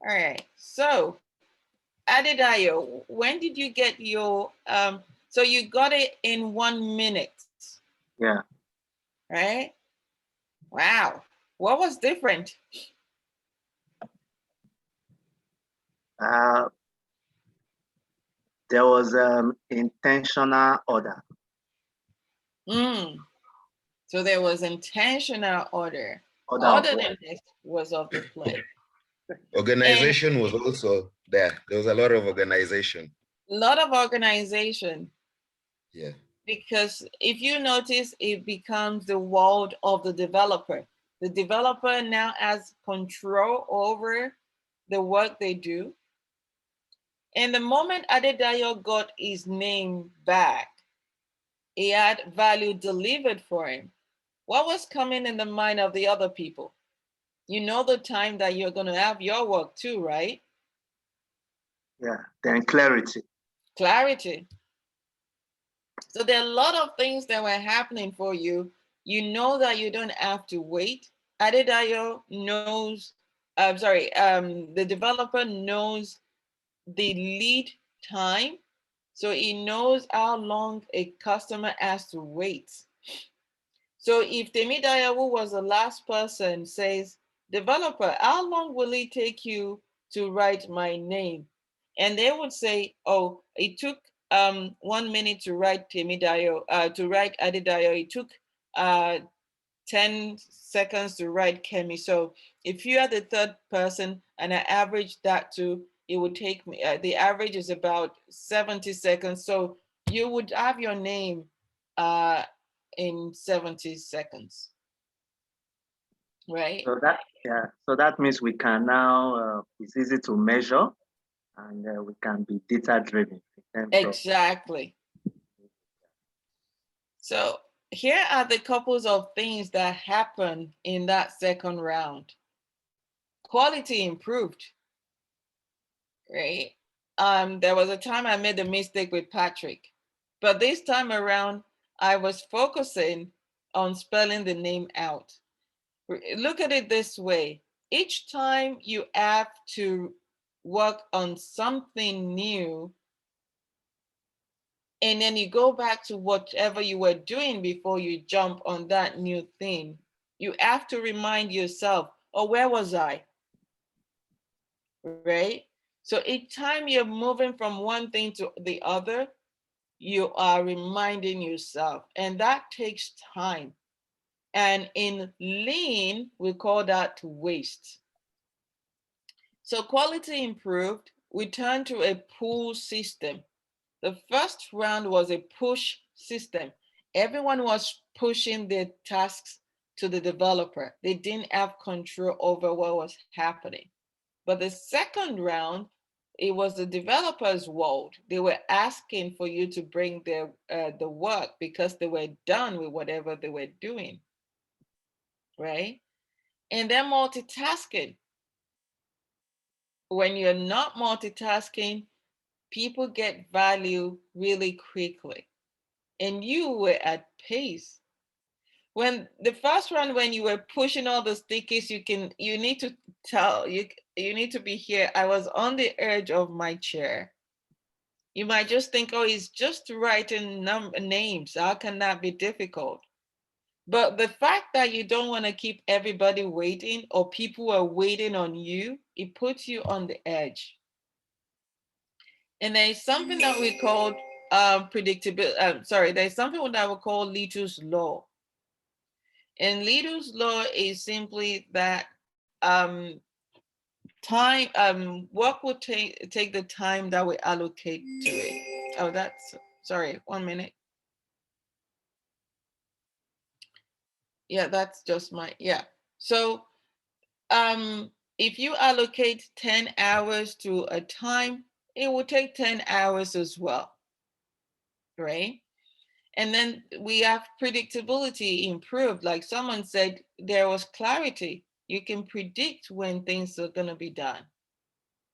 All right, so Adedayo, when did you get your, so you got it in 1 minute. Yeah. Right? Wow, what was different? There was intentional order. So there was intentional order. Other than this was of the play. Organization was also there. There was a lot of organization. A lot of organization. Yeah. Because if you notice, it becomes the world of the developer. The developer now has control over the work they do. And the moment Adedayo got his name back, he had value delivered for him. What was coming in the mind of the other people? You know the time that you're going to have your work too, right? Yeah, then clarity. Clarity. So there are a lot of things that were happening for you. You know that you don't have to wait. Adedayo knows the developer knows the lead time. So he knows how long a customer has to wait. So if Temidayo, who was the last person, says, developer, how long will it take you to write my name? And they would say, oh, it took 1 minute to write Temidayo, to write Adedayo. It took 10 seconds to write Kemmy. So if you are the third person and I average that to, it would take me, the average is about 70 seconds. So you would have your name in 70 seconds, right? So that means we can now, it's easy to measure, and we can be data driven. Exactly. So here are the couples of things that happened in that second round. Quality improved, right? There was a time I made a mistake with Patrick, but this time around, I was focusing on spelling the name out. Look at it this way. Each time you have to work on something new, and then you go back to whatever you were doing before you jump on that new thing, you have to remind yourself, oh, where was I? Right? So each time you're moving from one thing to the other, you are reminding yourself, and that takes time. And in lean, we call that waste. So quality improved. We turned to a pull system. The first round was a push system. Everyone was pushing their tasks to the developer. They didn't have control over what was happening. But the second round, it was the developer's world. They were asking for you to bring their the work because they were done with whatever they were doing, right? And then multitasking. When you're not multitasking, people get value really quickly. And you were at pace. When the first round, when you were pushing all the stickies, you need to tell, you need to be here. I was on the edge of my chair. You might just think, oh, he's just writing names. How can that be difficult? But the fact that you don't want to keep everybody waiting, or people are waiting on you, it puts you on the edge. And there's something that we call predictability. There's something that we call Leto's law. And Leto's law is simply that work will take the time that we allocate to it. Oh, sorry, 1 minute. Yeah, that's just So if you allocate 10 hours to a time, it will take 10 hours as well, right? And then we have predictability improved. Like someone said, there was clarity. You can predict when things are going to be done.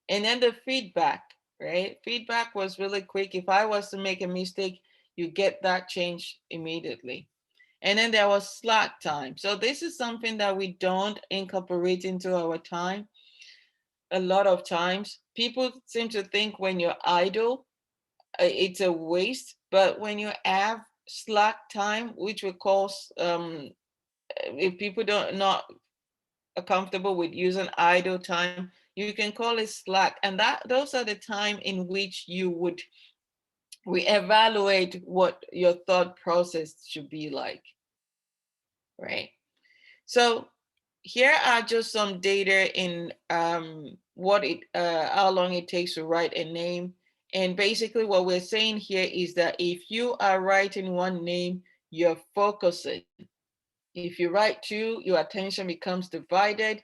And then the feedback, right? Feedback was really quick. If I was to make a mistake, you get that change immediately. And then there was slack time. So this is something that we don't incorporate into our time. A lot of times, people seem to think when you're idle, it's a waste. But when you have slack time, which we call, if people not comfortable with using idle time, you can call it slack. And those are the time in which you would reevaluate what your thought process should be like, right? So here are just some data in how long it takes to write a name. And basically what we're saying here is that if you are writing one name, you're focusing. If you write two, your attention becomes divided.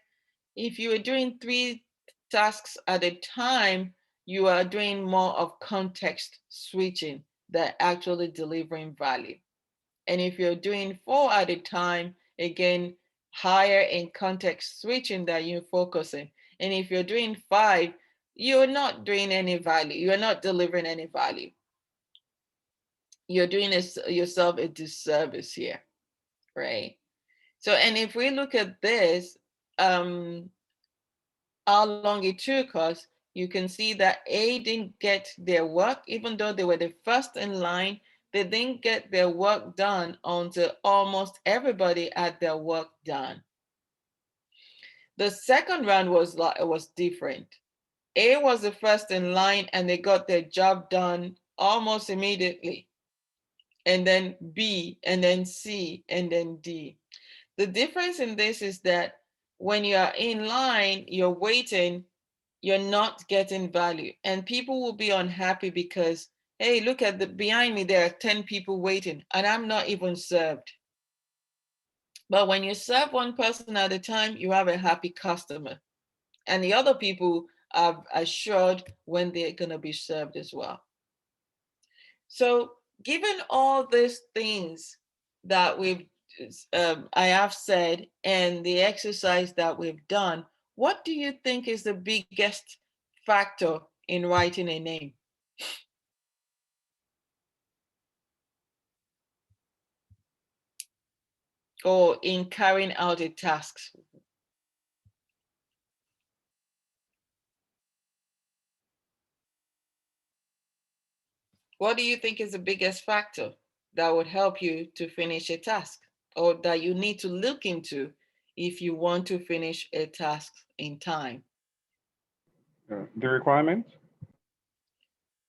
If you are doing 3 tasks at a time, you are doing more of context switching than actually delivering value. And if you're doing 4 at a time, again, higher in context switching that you're focusing. And if you're doing 5, you're not doing any value. You're not delivering any value. You're doing yourself a disservice here, right? So, and if we look at this, how long it took us, you can see that A didn't get their work, even though they were the first in line, they didn't get their work done until almost everybody had their work done. The second round was different. A was the first in line and they got their job done almost immediately. And then B, and then C, and then D. The difference in this is that when you are in line, you're waiting, you're not getting value. And people will be unhappy because, hey, look at behind me, there are 10 people waiting and I'm not even served. But when you serve one person at a time, you have a happy customer. And the other people are assured when they're going to be served as well. So given all these things that I have said and the exercise that we've done, what do you think is the biggest factor in writing a name? Or in carrying out a task? What do you think is the biggest factor that would help you to finish a task, or that you need to look into if you want to finish a task in time? The requirements?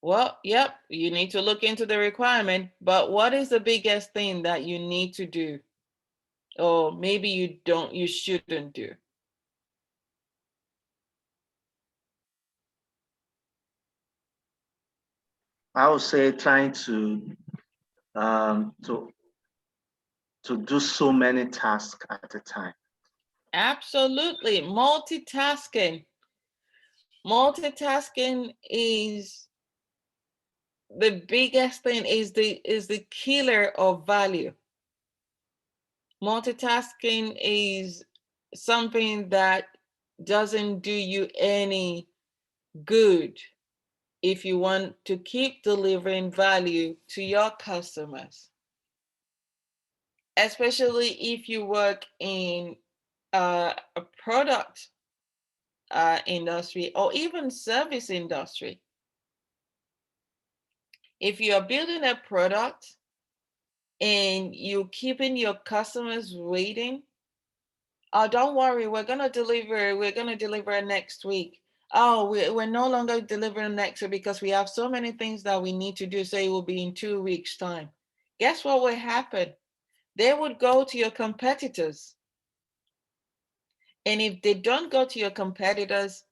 Well, yep, you need to look into the requirement, but what is the biggest thing that you need to do? Or maybe you shouldn't do? I would say trying to do so many tasks at a time. Absolutely, multitasking. Multitasking is the biggest thing, is the killer of value. Multitasking is something that doesn't do you any good if you want to keep delivering value to your customers, especially if you work in a product industry or even service industry. If you are building a product and you're keeping your customers waiting, oh, don't worry, we're going to deliver next week. Oh, we're no longer delivering next week because we have so many things that we need to do, so it will be in 2 weeks' time. Guess what will happen? They would go to your competitors. And if they don't go to your competitors,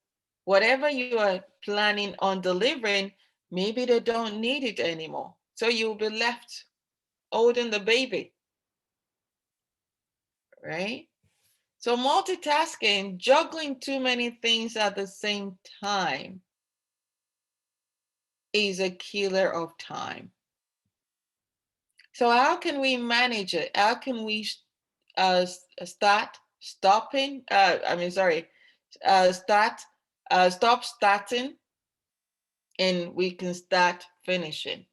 whatever you are planning on delivering, maybe they don't need it anymore. So you'll be left holding the baby, right? So multitasking, juggling too many things at the same time, is a killer of time. So how can we manage it? How can we stop starting, and we can start finishing?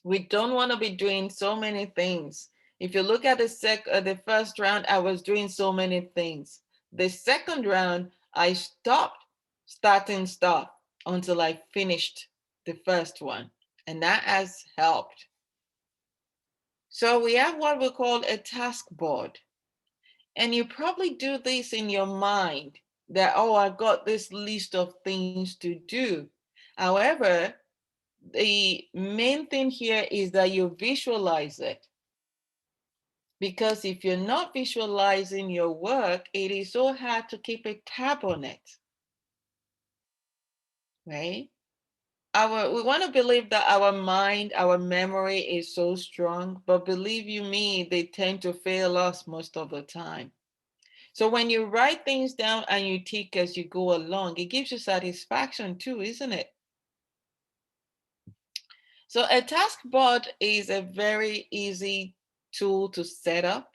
We don't want to be doing so many things. If you look at the first round, I was doing so many things. The second round, I stopped stop until I finished the first one, and that has helped. So we have what we call a task board, and you probably do this in your mind that, oh, I've got this list of things to do. However, the main thing here is that you visualize it. Because if you're not visualizing your work, it is so hard to keep a tab on it, right? We want to believe that our mind, our memory is so strong, but believe you me, they tend to fail us most of the time. So when you write things down and you tick as you go along, it gives you satisfaction too, isn't it? So a task board is a very easy tool to set up.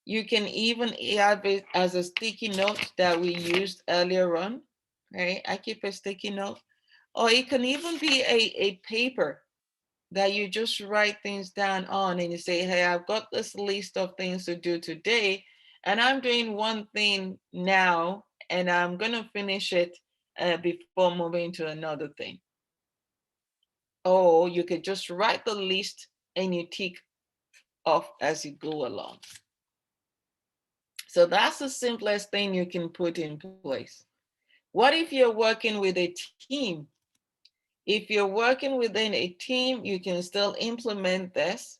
You can even have it as a sticky note that we used earlier on, right? I keep a sticky note. Or it can even be a paper that you just write things down on, and you say, hey, I've got this list of things to do today, and I'm doing one thing now, and I'm going to finish it before moving to another thing. Or you could just write the list and you tick off as you go along. So that's the simplest thing you can put in place. What if you're working with a team? If you're working within a team, you can still implement this.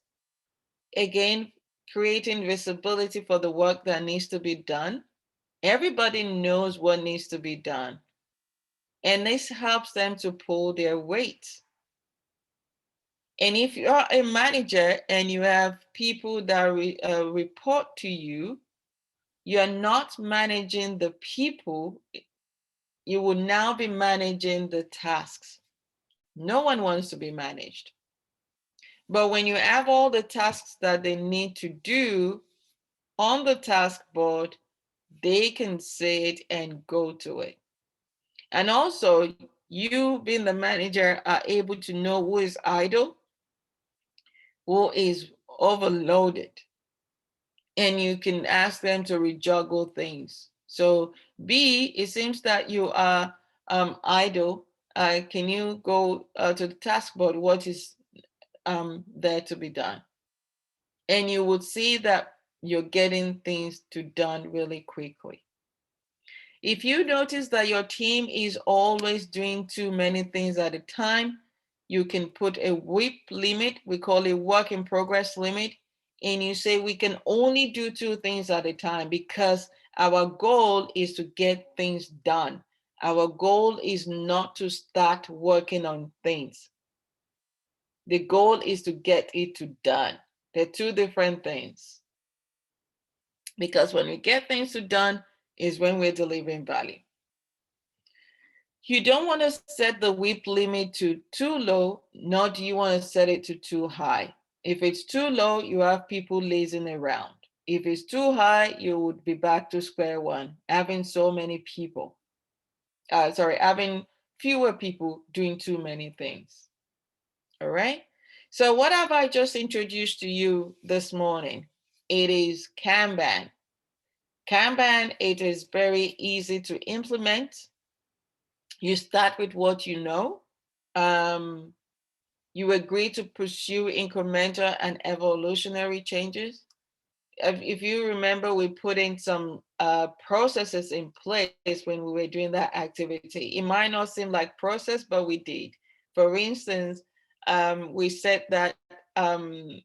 Again, creating visibility for the work that needs to be done. Everybody knows what needs to be done. And this helps them to pull their weight. And if you're a manager and you have people that report to you, you're not managing the people, you will now be managing the tasks. No one wants to be managed. But when you have all the tasks that they need to do on the task board, they can see it and go to it. And also, you being the manager are able to know who is idle, who is overloaded, and you can ask them to rejuggle things. So B, it seems that you are idle. Can you go to the task board? What is there to be done? And you would see that you're getting things done really quickly. If you notice that your team is always doing too many things at a time, you can put a WIP limit, we call it work in progress limit, and you say we can only do 2 things at a time because our goal is to get things done. Our goal is not to start working on things. The goal is to get it done. They're 2 different things. Because when we get things done is when we're delivering value. You don't want to set the WIP limit to too low, nor do you want to set it to too high. If it's too low, you have people lazing around. If it's too high, you would be back to square one, having so many people. Having fewer people doing too many things. All right. So what have I just introduced to you this morning? It is Kanban. Kanban, it is very easy to implement. You start with what you know. You agree to pursue incremental and evolutionary changes. If you remember, we put in some processes in place when we were doing that activity. It might not seem like process, but we did. For instance, we said that the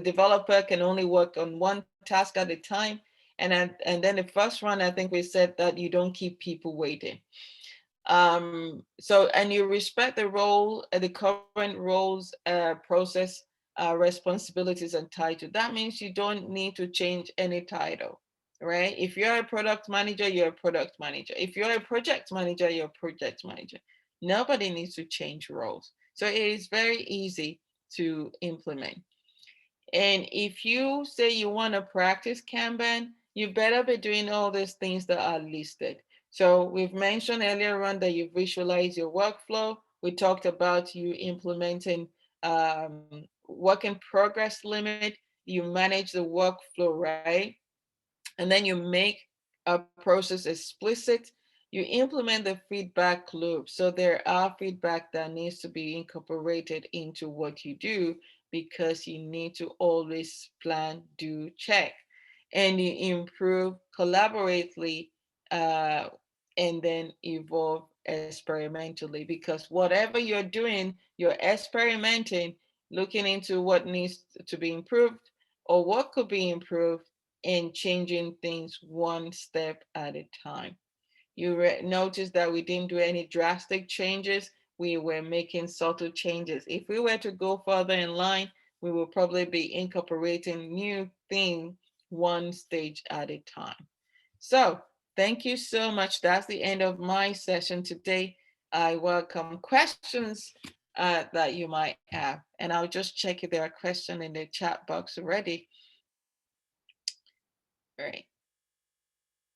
developer can only work on one task at a time. And then the first one, I think we said that you don't keep people waiting. And you respect the role, the current roles, process, responsibilities, and title. That means you don't need to change any title, right? If you're a product manager, you're a product manager. If you're a project manager, you're a project manager. Nobody needs to change roles. So it is very easy to implement. And if you say you want to practice Kanban, you better be doing all these things that are listed. So we've mentioned earlier on that you visualize your workflow. We talked about you implementing work in progress limit. You manage the workflow, right? And then you make a process explicit. You implement the feedback loop. So there are feedback that needs to be incorporated into what you do because you need to always plan, do, check. And you improve collaboratively and then evolve experimentally, because whatever you're doing, you're experimenting, looking into what needs to be improved or what could be improved, and changing things one step at a time. You notice that we didn't do any drastic changes. We were making subtle changes. If we were to go further in line, we will probably be incorporating new things one stage at a time. So thank you so much. That's the end of my session today. I welcome questions that you might have. And I'll just check if there are questions in the chat box already. All right.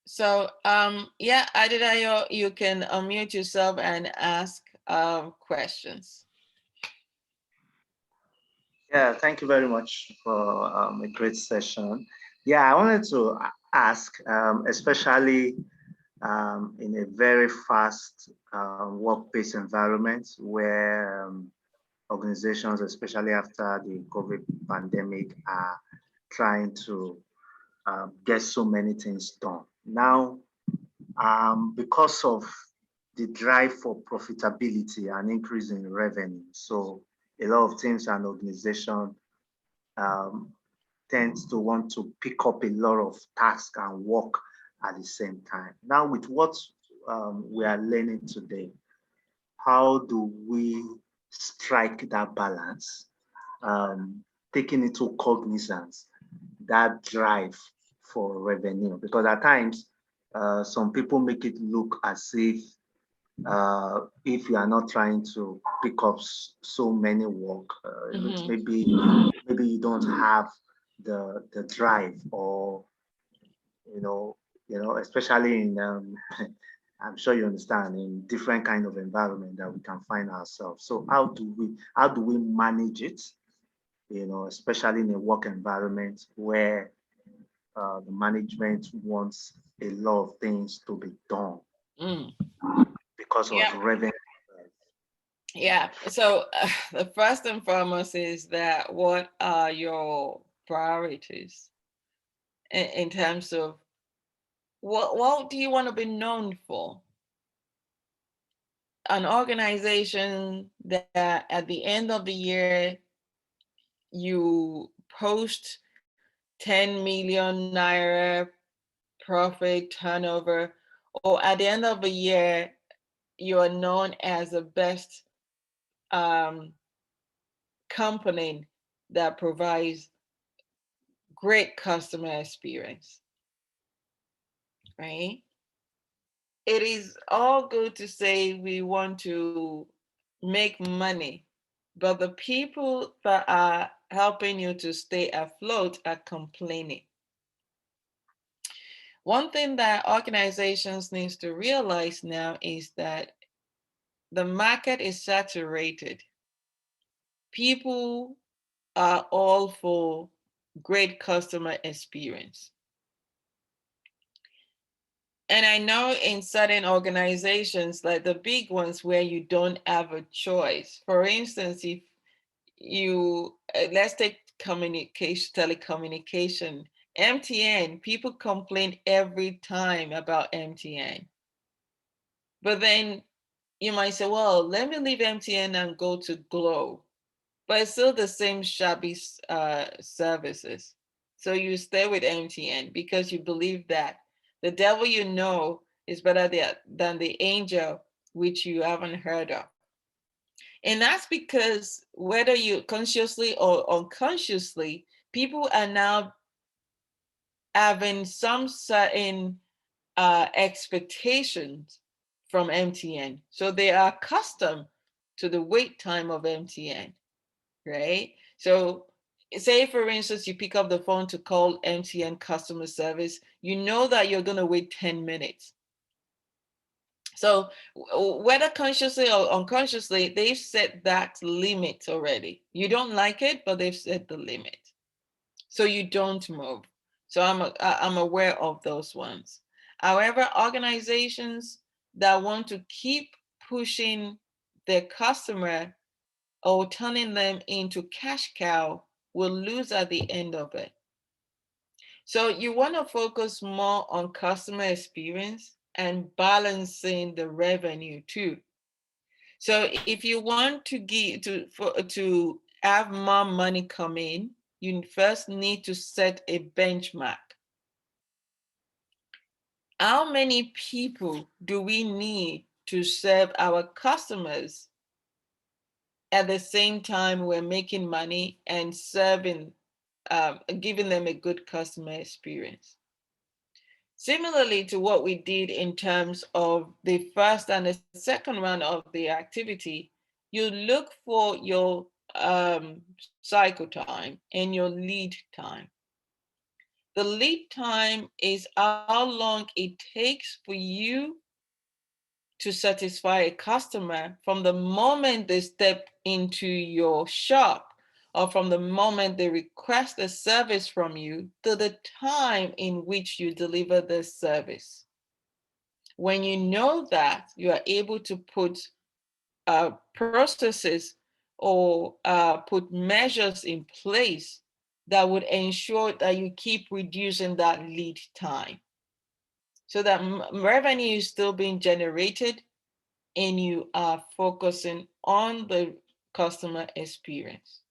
So yeah, Adedayo, you can unmute yourself and ask questions. Yeah, thank you very much for a great session. Yeah, I wanted to ask, especially in a very fast work-based environment where organizations, especially after the COVID pandemic, are trying to get so many things done. Now, because of the drive for profitability and increase in revenue, so a lot of teams and organizations tends to want to pick up a lot of tasks and work at the same time. Now, with what we are learning today, how do we strike that balance, taking into cognizance that drive for revenue? Because at times, some people make it look as if you are not trying to pick up so many work, maybe you don't have the drive, or especially in I'm sure you understand, in different kind of environment that we can find ourselves. So how do we manage it? Especially in a work environment where the management wants a lot of things to be done because of revenue. Yeah. So the first and foremost is that what are your priorities in terms of what do you want to be known for? An organization that at the end of the year you post 10 million naira profit turnover, or at the end of the year you are known as the best company that provides great customer experience, right? It is all good to say we want to make money, but the people that are helping you to stay afloat are complaining. One thing that organizations need to realize now is that the market is saturated. People are all for great customer experience. And I know in certain organizations, like the big ones where you don't have a choice. For instance, if you, let's take telecommunication, MTN, people complain every time about MTN. But then you might say, well, let me leave MTN and go to Glow. But it's still the same shabby services. So you stay with MTN because you believe that the devil you know is better than the angel which you haven't heard of. And that's because whether you consciously or unconsciously, people are now having some certain expectations from MTN. So they are accustomed to the wait time of MTN, right? So say, for instance, you pick up the phone to call MTN customer service, you know that you're going to wait 10 minutes. So whether consciously or unconsciously, they've set that limit already. You don't like it, but they've set the limit. So you don't move. So I'm aware of those ones. However, organizations that want to keep pushing their customer or turning them into cash cow will lose at the end of it. So you want to focus more on customer experience and balancing the revenue too. So if you want to have more money come in, you first need to set a benchmark. How many people do we need to serve our customers at the same time we're making money and serving, giving them a good customer experience? Similarly to what we did in terms of the first and the second round of the activity, you look for your cycle time and your lead time. The lead time is how long it takes for you to satisfy a customer from the moment they step into your shop or from the moment they request a service from you to the time in which you deliver the service. When you know that, you are able to put processes or put measures in place that would ensure that you keep reducing that lead time, so that revenue is still being generated and you are focusing on the customer experience.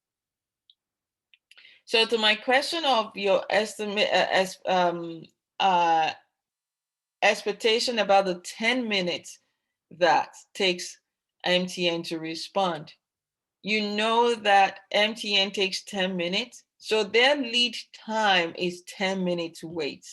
So to my question of your estimate, expectation about the 10 minutes that takes MTN to respond, you know that MTN takes 10 minutes, so their lead time is 10 minutes wait.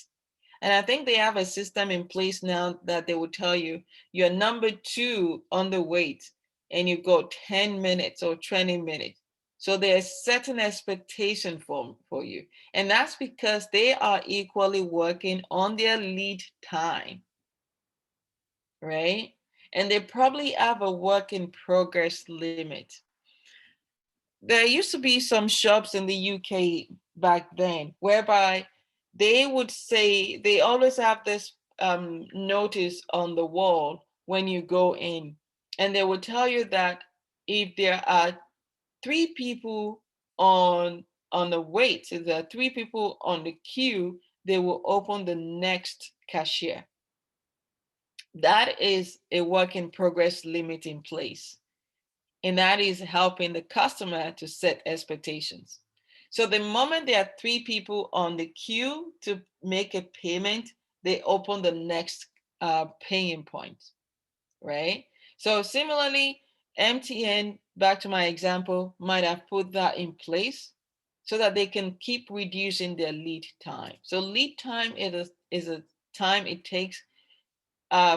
And I think they have a system in place now that they will tell you you're number 2 on the wait and you've got 10 minutes or 20 minutes. So there's certain expectation for you. And that's because they are equally working on their lead time, right? And they probably have a work in progress limit. There used to be some shops in the UK back then whereby they would say, they always have this notice on the wall when you go in, and they would tell you that if there are 3 people on the wait, if there are 3 people on the queue, they will open the next cashier. That is a work in progress limit in place. And that is helping the customer to set expectations. So the moment there are 3 people on the queue to make a payment, they open the next paying point, right? So similarly, MTN, back to my example, might have put that in place so that they can keep reducing their lead time. So lead time is a time it takes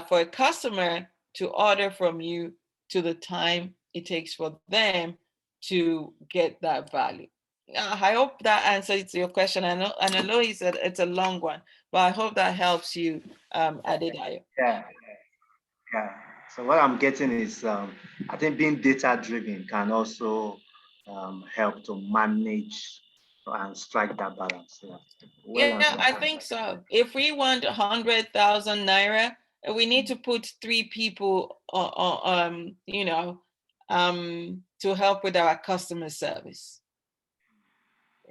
for a customer to order from you to the time it takes for them to get that value. I hope that answers your question. I know it's a long one, but I hope that helps you, Adedayo. Yeah. So what I'm getting is, I think being data driven can also help to manage and strike that balance. Yeah, I think so. If we want 100,000 naira, we need to put 3 people, to help with our customer service,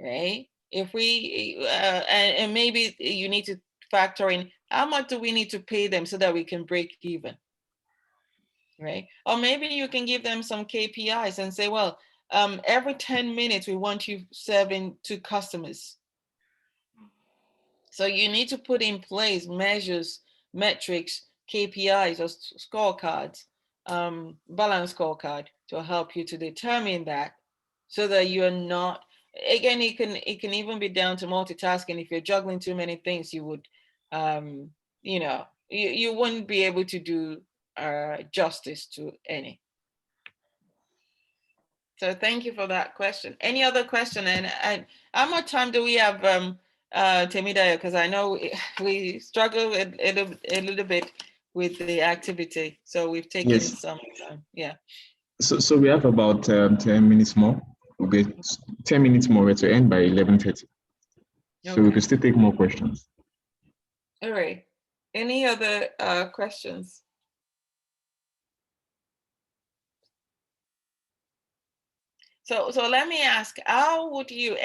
right? If we and maybe you need to factor in how much do we need to pay them so that we can break even, right? Or maybe you can give them some KPIs and say, well, every 10 minutes we want you serving 2 customers. So you need to put in place measures, metrics, KPIs or scorecards, balance scorecard to help you to determine that, so that you're not, again, it can even be down to multitasking. If you're juggling too many things, you would, you wouldn't be able to do justice to any. So thank you for that question. Any other question? And how much time do we have, Temidayo? Because I know we struggle a little bit with the activity, so we've taken some time. Yeah. So we have about 10 minutes more. We'll get 10 minutes more to end by 11:30. So we can still take more questions. All right. Any other questions? So let me ask, how would you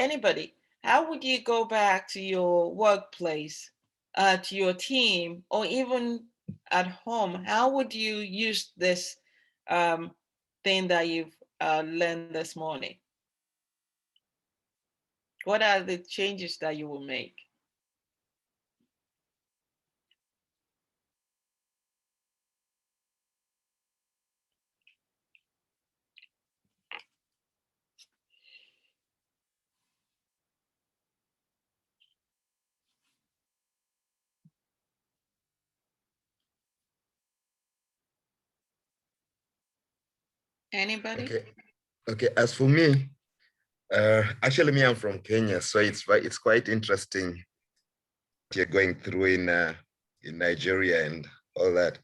go back to your workplace, to your team, or even at home? How would you use this thing that you've learned this morning? What are the changes that you will make? Anybody? Okay. As for me, actually, I'm from Kenya, so it's quite interesting what you're going through in Nigeria and all that.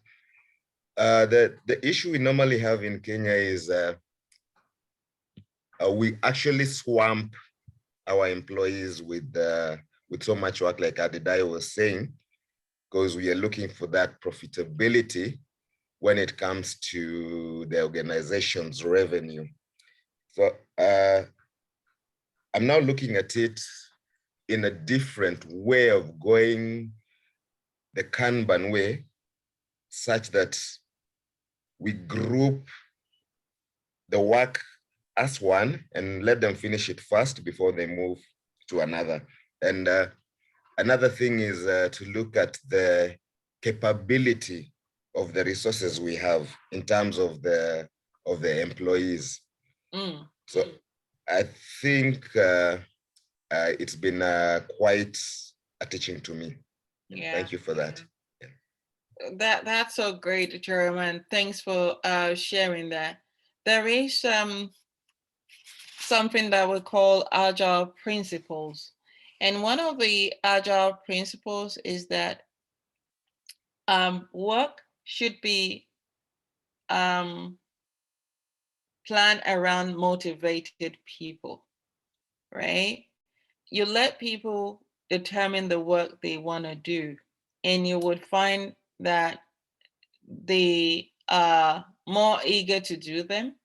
The issue we normally have in Kenya is we actually swamp our employees with so much work, like Adedayo was saying, because we are looking for that profitability when it comes to the organization's revenue. So I'm now looking at it in a different way of going the Kanban way, such that we group the work as one and let them finish it first before they move to another. And another thing is to look at the capability of the resources we have in terms of the employees. So I think it's been quite a teaching to me. Yeah. Thank you for that. That's so great, Jeremy. Thanks for sharing that. There is something that we call Agile Principles. And one of the Agile Principles is that work should be planned around motivated people, right? You let people determine the work they want to do, and you would find that they are more eager to do them.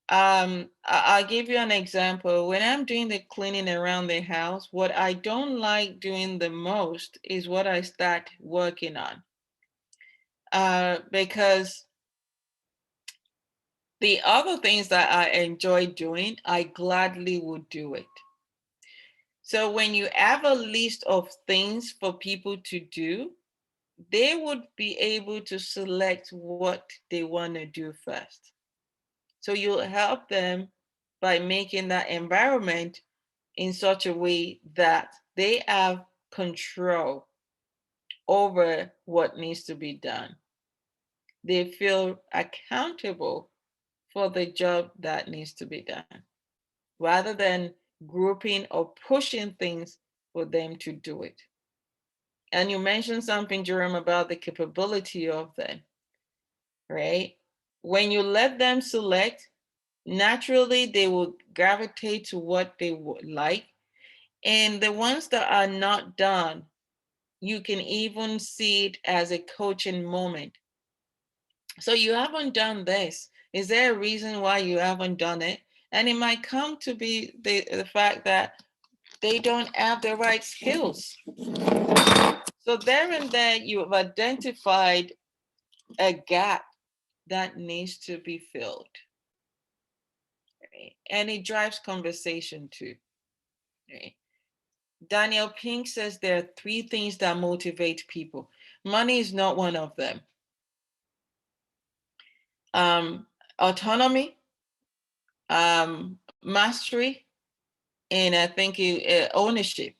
I'll give you an example. When I'm doing the cleaning around the house, what I don't like doing the most is what I start working on. Because the other things that I enjoy doing, I gladly would do it. So when you have a list of things for people to do, they would be able to select what they want to do first. So you'll help them by making that environment in such a way that they have control over what needs to be done. They feel accountable for the job that needs to be done, rather than grouping or pushing things for them to do it. And you mentioned something, Jerome, about the capability of them, right? When you let them select, naturally they will gravitate to what they would like. And the ones that are not done, you can even see it as a coaching moment. So you haven't done this. Is there a reason why you haven't done it? And it might come to be the fact that they don't have the right skills. So there and there, you've identified a gap that needs to be filled. Right? And it drives conversation too. Right? Daniel Pink says there are 3 things that motivate people. Money is not one of them. Autonomy, mastery, and I think ownership,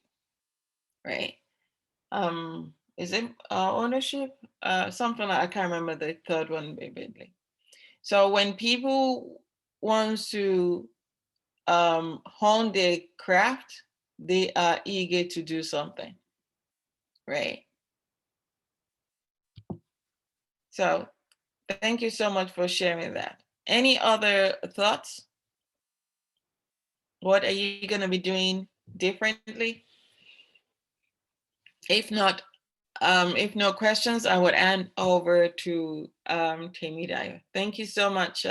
right? Is it ownership? Something like, I can't remember the third one vividly. So when people want to hone their craft, they are eager to do something, right? So thank you so much for sharing that. Any other thoughts? What are you going to be doing differently? If no questions, I would hand over to Temidayo. Thank you so much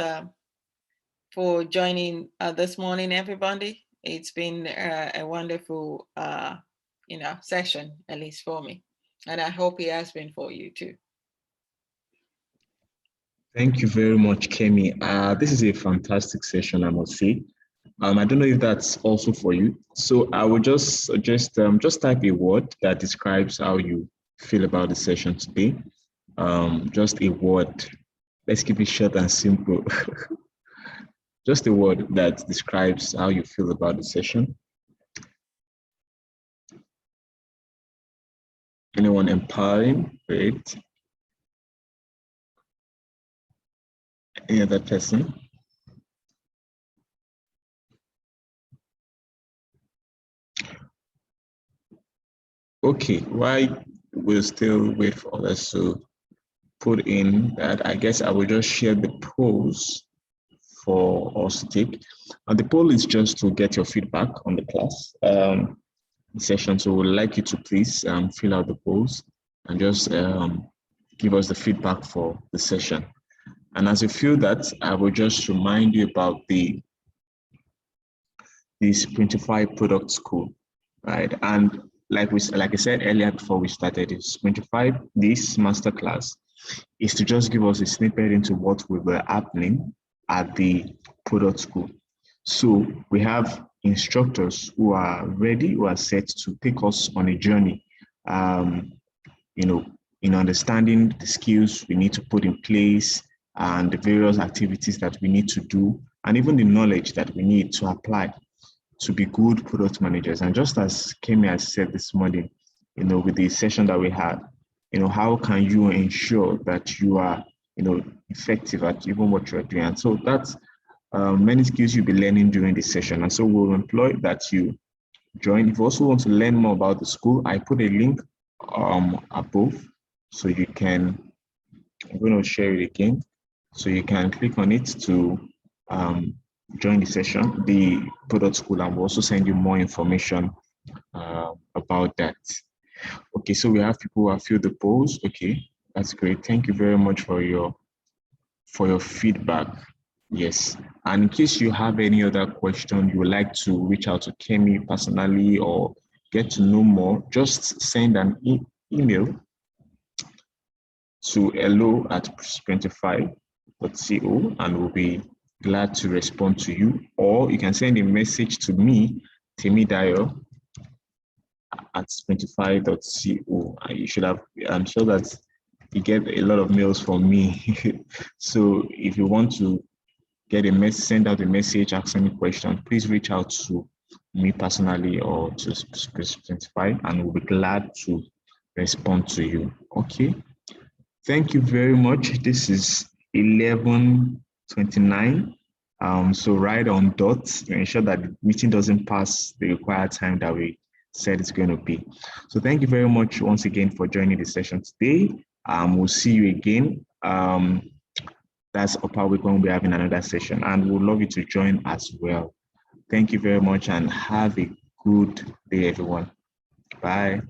for joining this morning, everybody. It's been a wonderful session, at least for me. And I hope it has been for you too. Thank you very much, Kemmy. This is a fantastic session, I must say. I don't know if that's also for you. So I would just suggest just type a word that describes how you feel about the session today. Just a word. Let's keep it short and simple. Just a word that describes how you feel about the session. Anyone empowering? Great. Any other person? Okay, why we'll still wait for others to put in that, I guess I will just share the polls for us to take. And the poll is just to get your feedback on the class session. So we'd like you to please fill out the polls and just give us the feedback for the session. And as you feel that, I will just remind you about the Sprintify product school, right? And like I said earlier before we started, Sprintify, this masterclass is to just give us a snippet into what will be happening at the product school. So we have instructors who are ready, who are set to take us on a journey, in understanding the skills we need to put in place and the various activities that we need to do, and even the knowledge that we need to apply to be good product managers. And just as Kemmy has said this morning, with the session that we had, how can you ensure that you are, effective at even what you're doing? And so that's many skills you'll be learning during this session. And so we'll employ that you join. If you also want to learn more about the school, I put a link above, so you can, I'm going to share it again, so you can click on it to join the session, the product school, and we'll also send you more information about that. Okay, so we have people who have filled the polls. Okay, that's great. Thank you very much for your feedback. Yes, and in case you have any other question, you would like to reach out to Kemmy personally or get to know more, just send an email to hello@sprintify.co and we'll be glad to respond to you. Or you can send a message to me, Timidayo, at sprintify.co. You should have, I'm sure that you get a lot of mails from me. So if you want to get a message, send out a message, ask any question, please reach out to me personally or to Sprintify, and we'll be glad to respond to you. Okay. Thank you very much. This is 11:29. So right on dot to ensure that the meeting doesn't pass the required time that we said it's going to be. So thank you very much once again for joining the session today. We'll see you again. That's upper week when we'll be having another session, and we'd love you to join as well. Thank you very much and have a good day, everyone. Bye.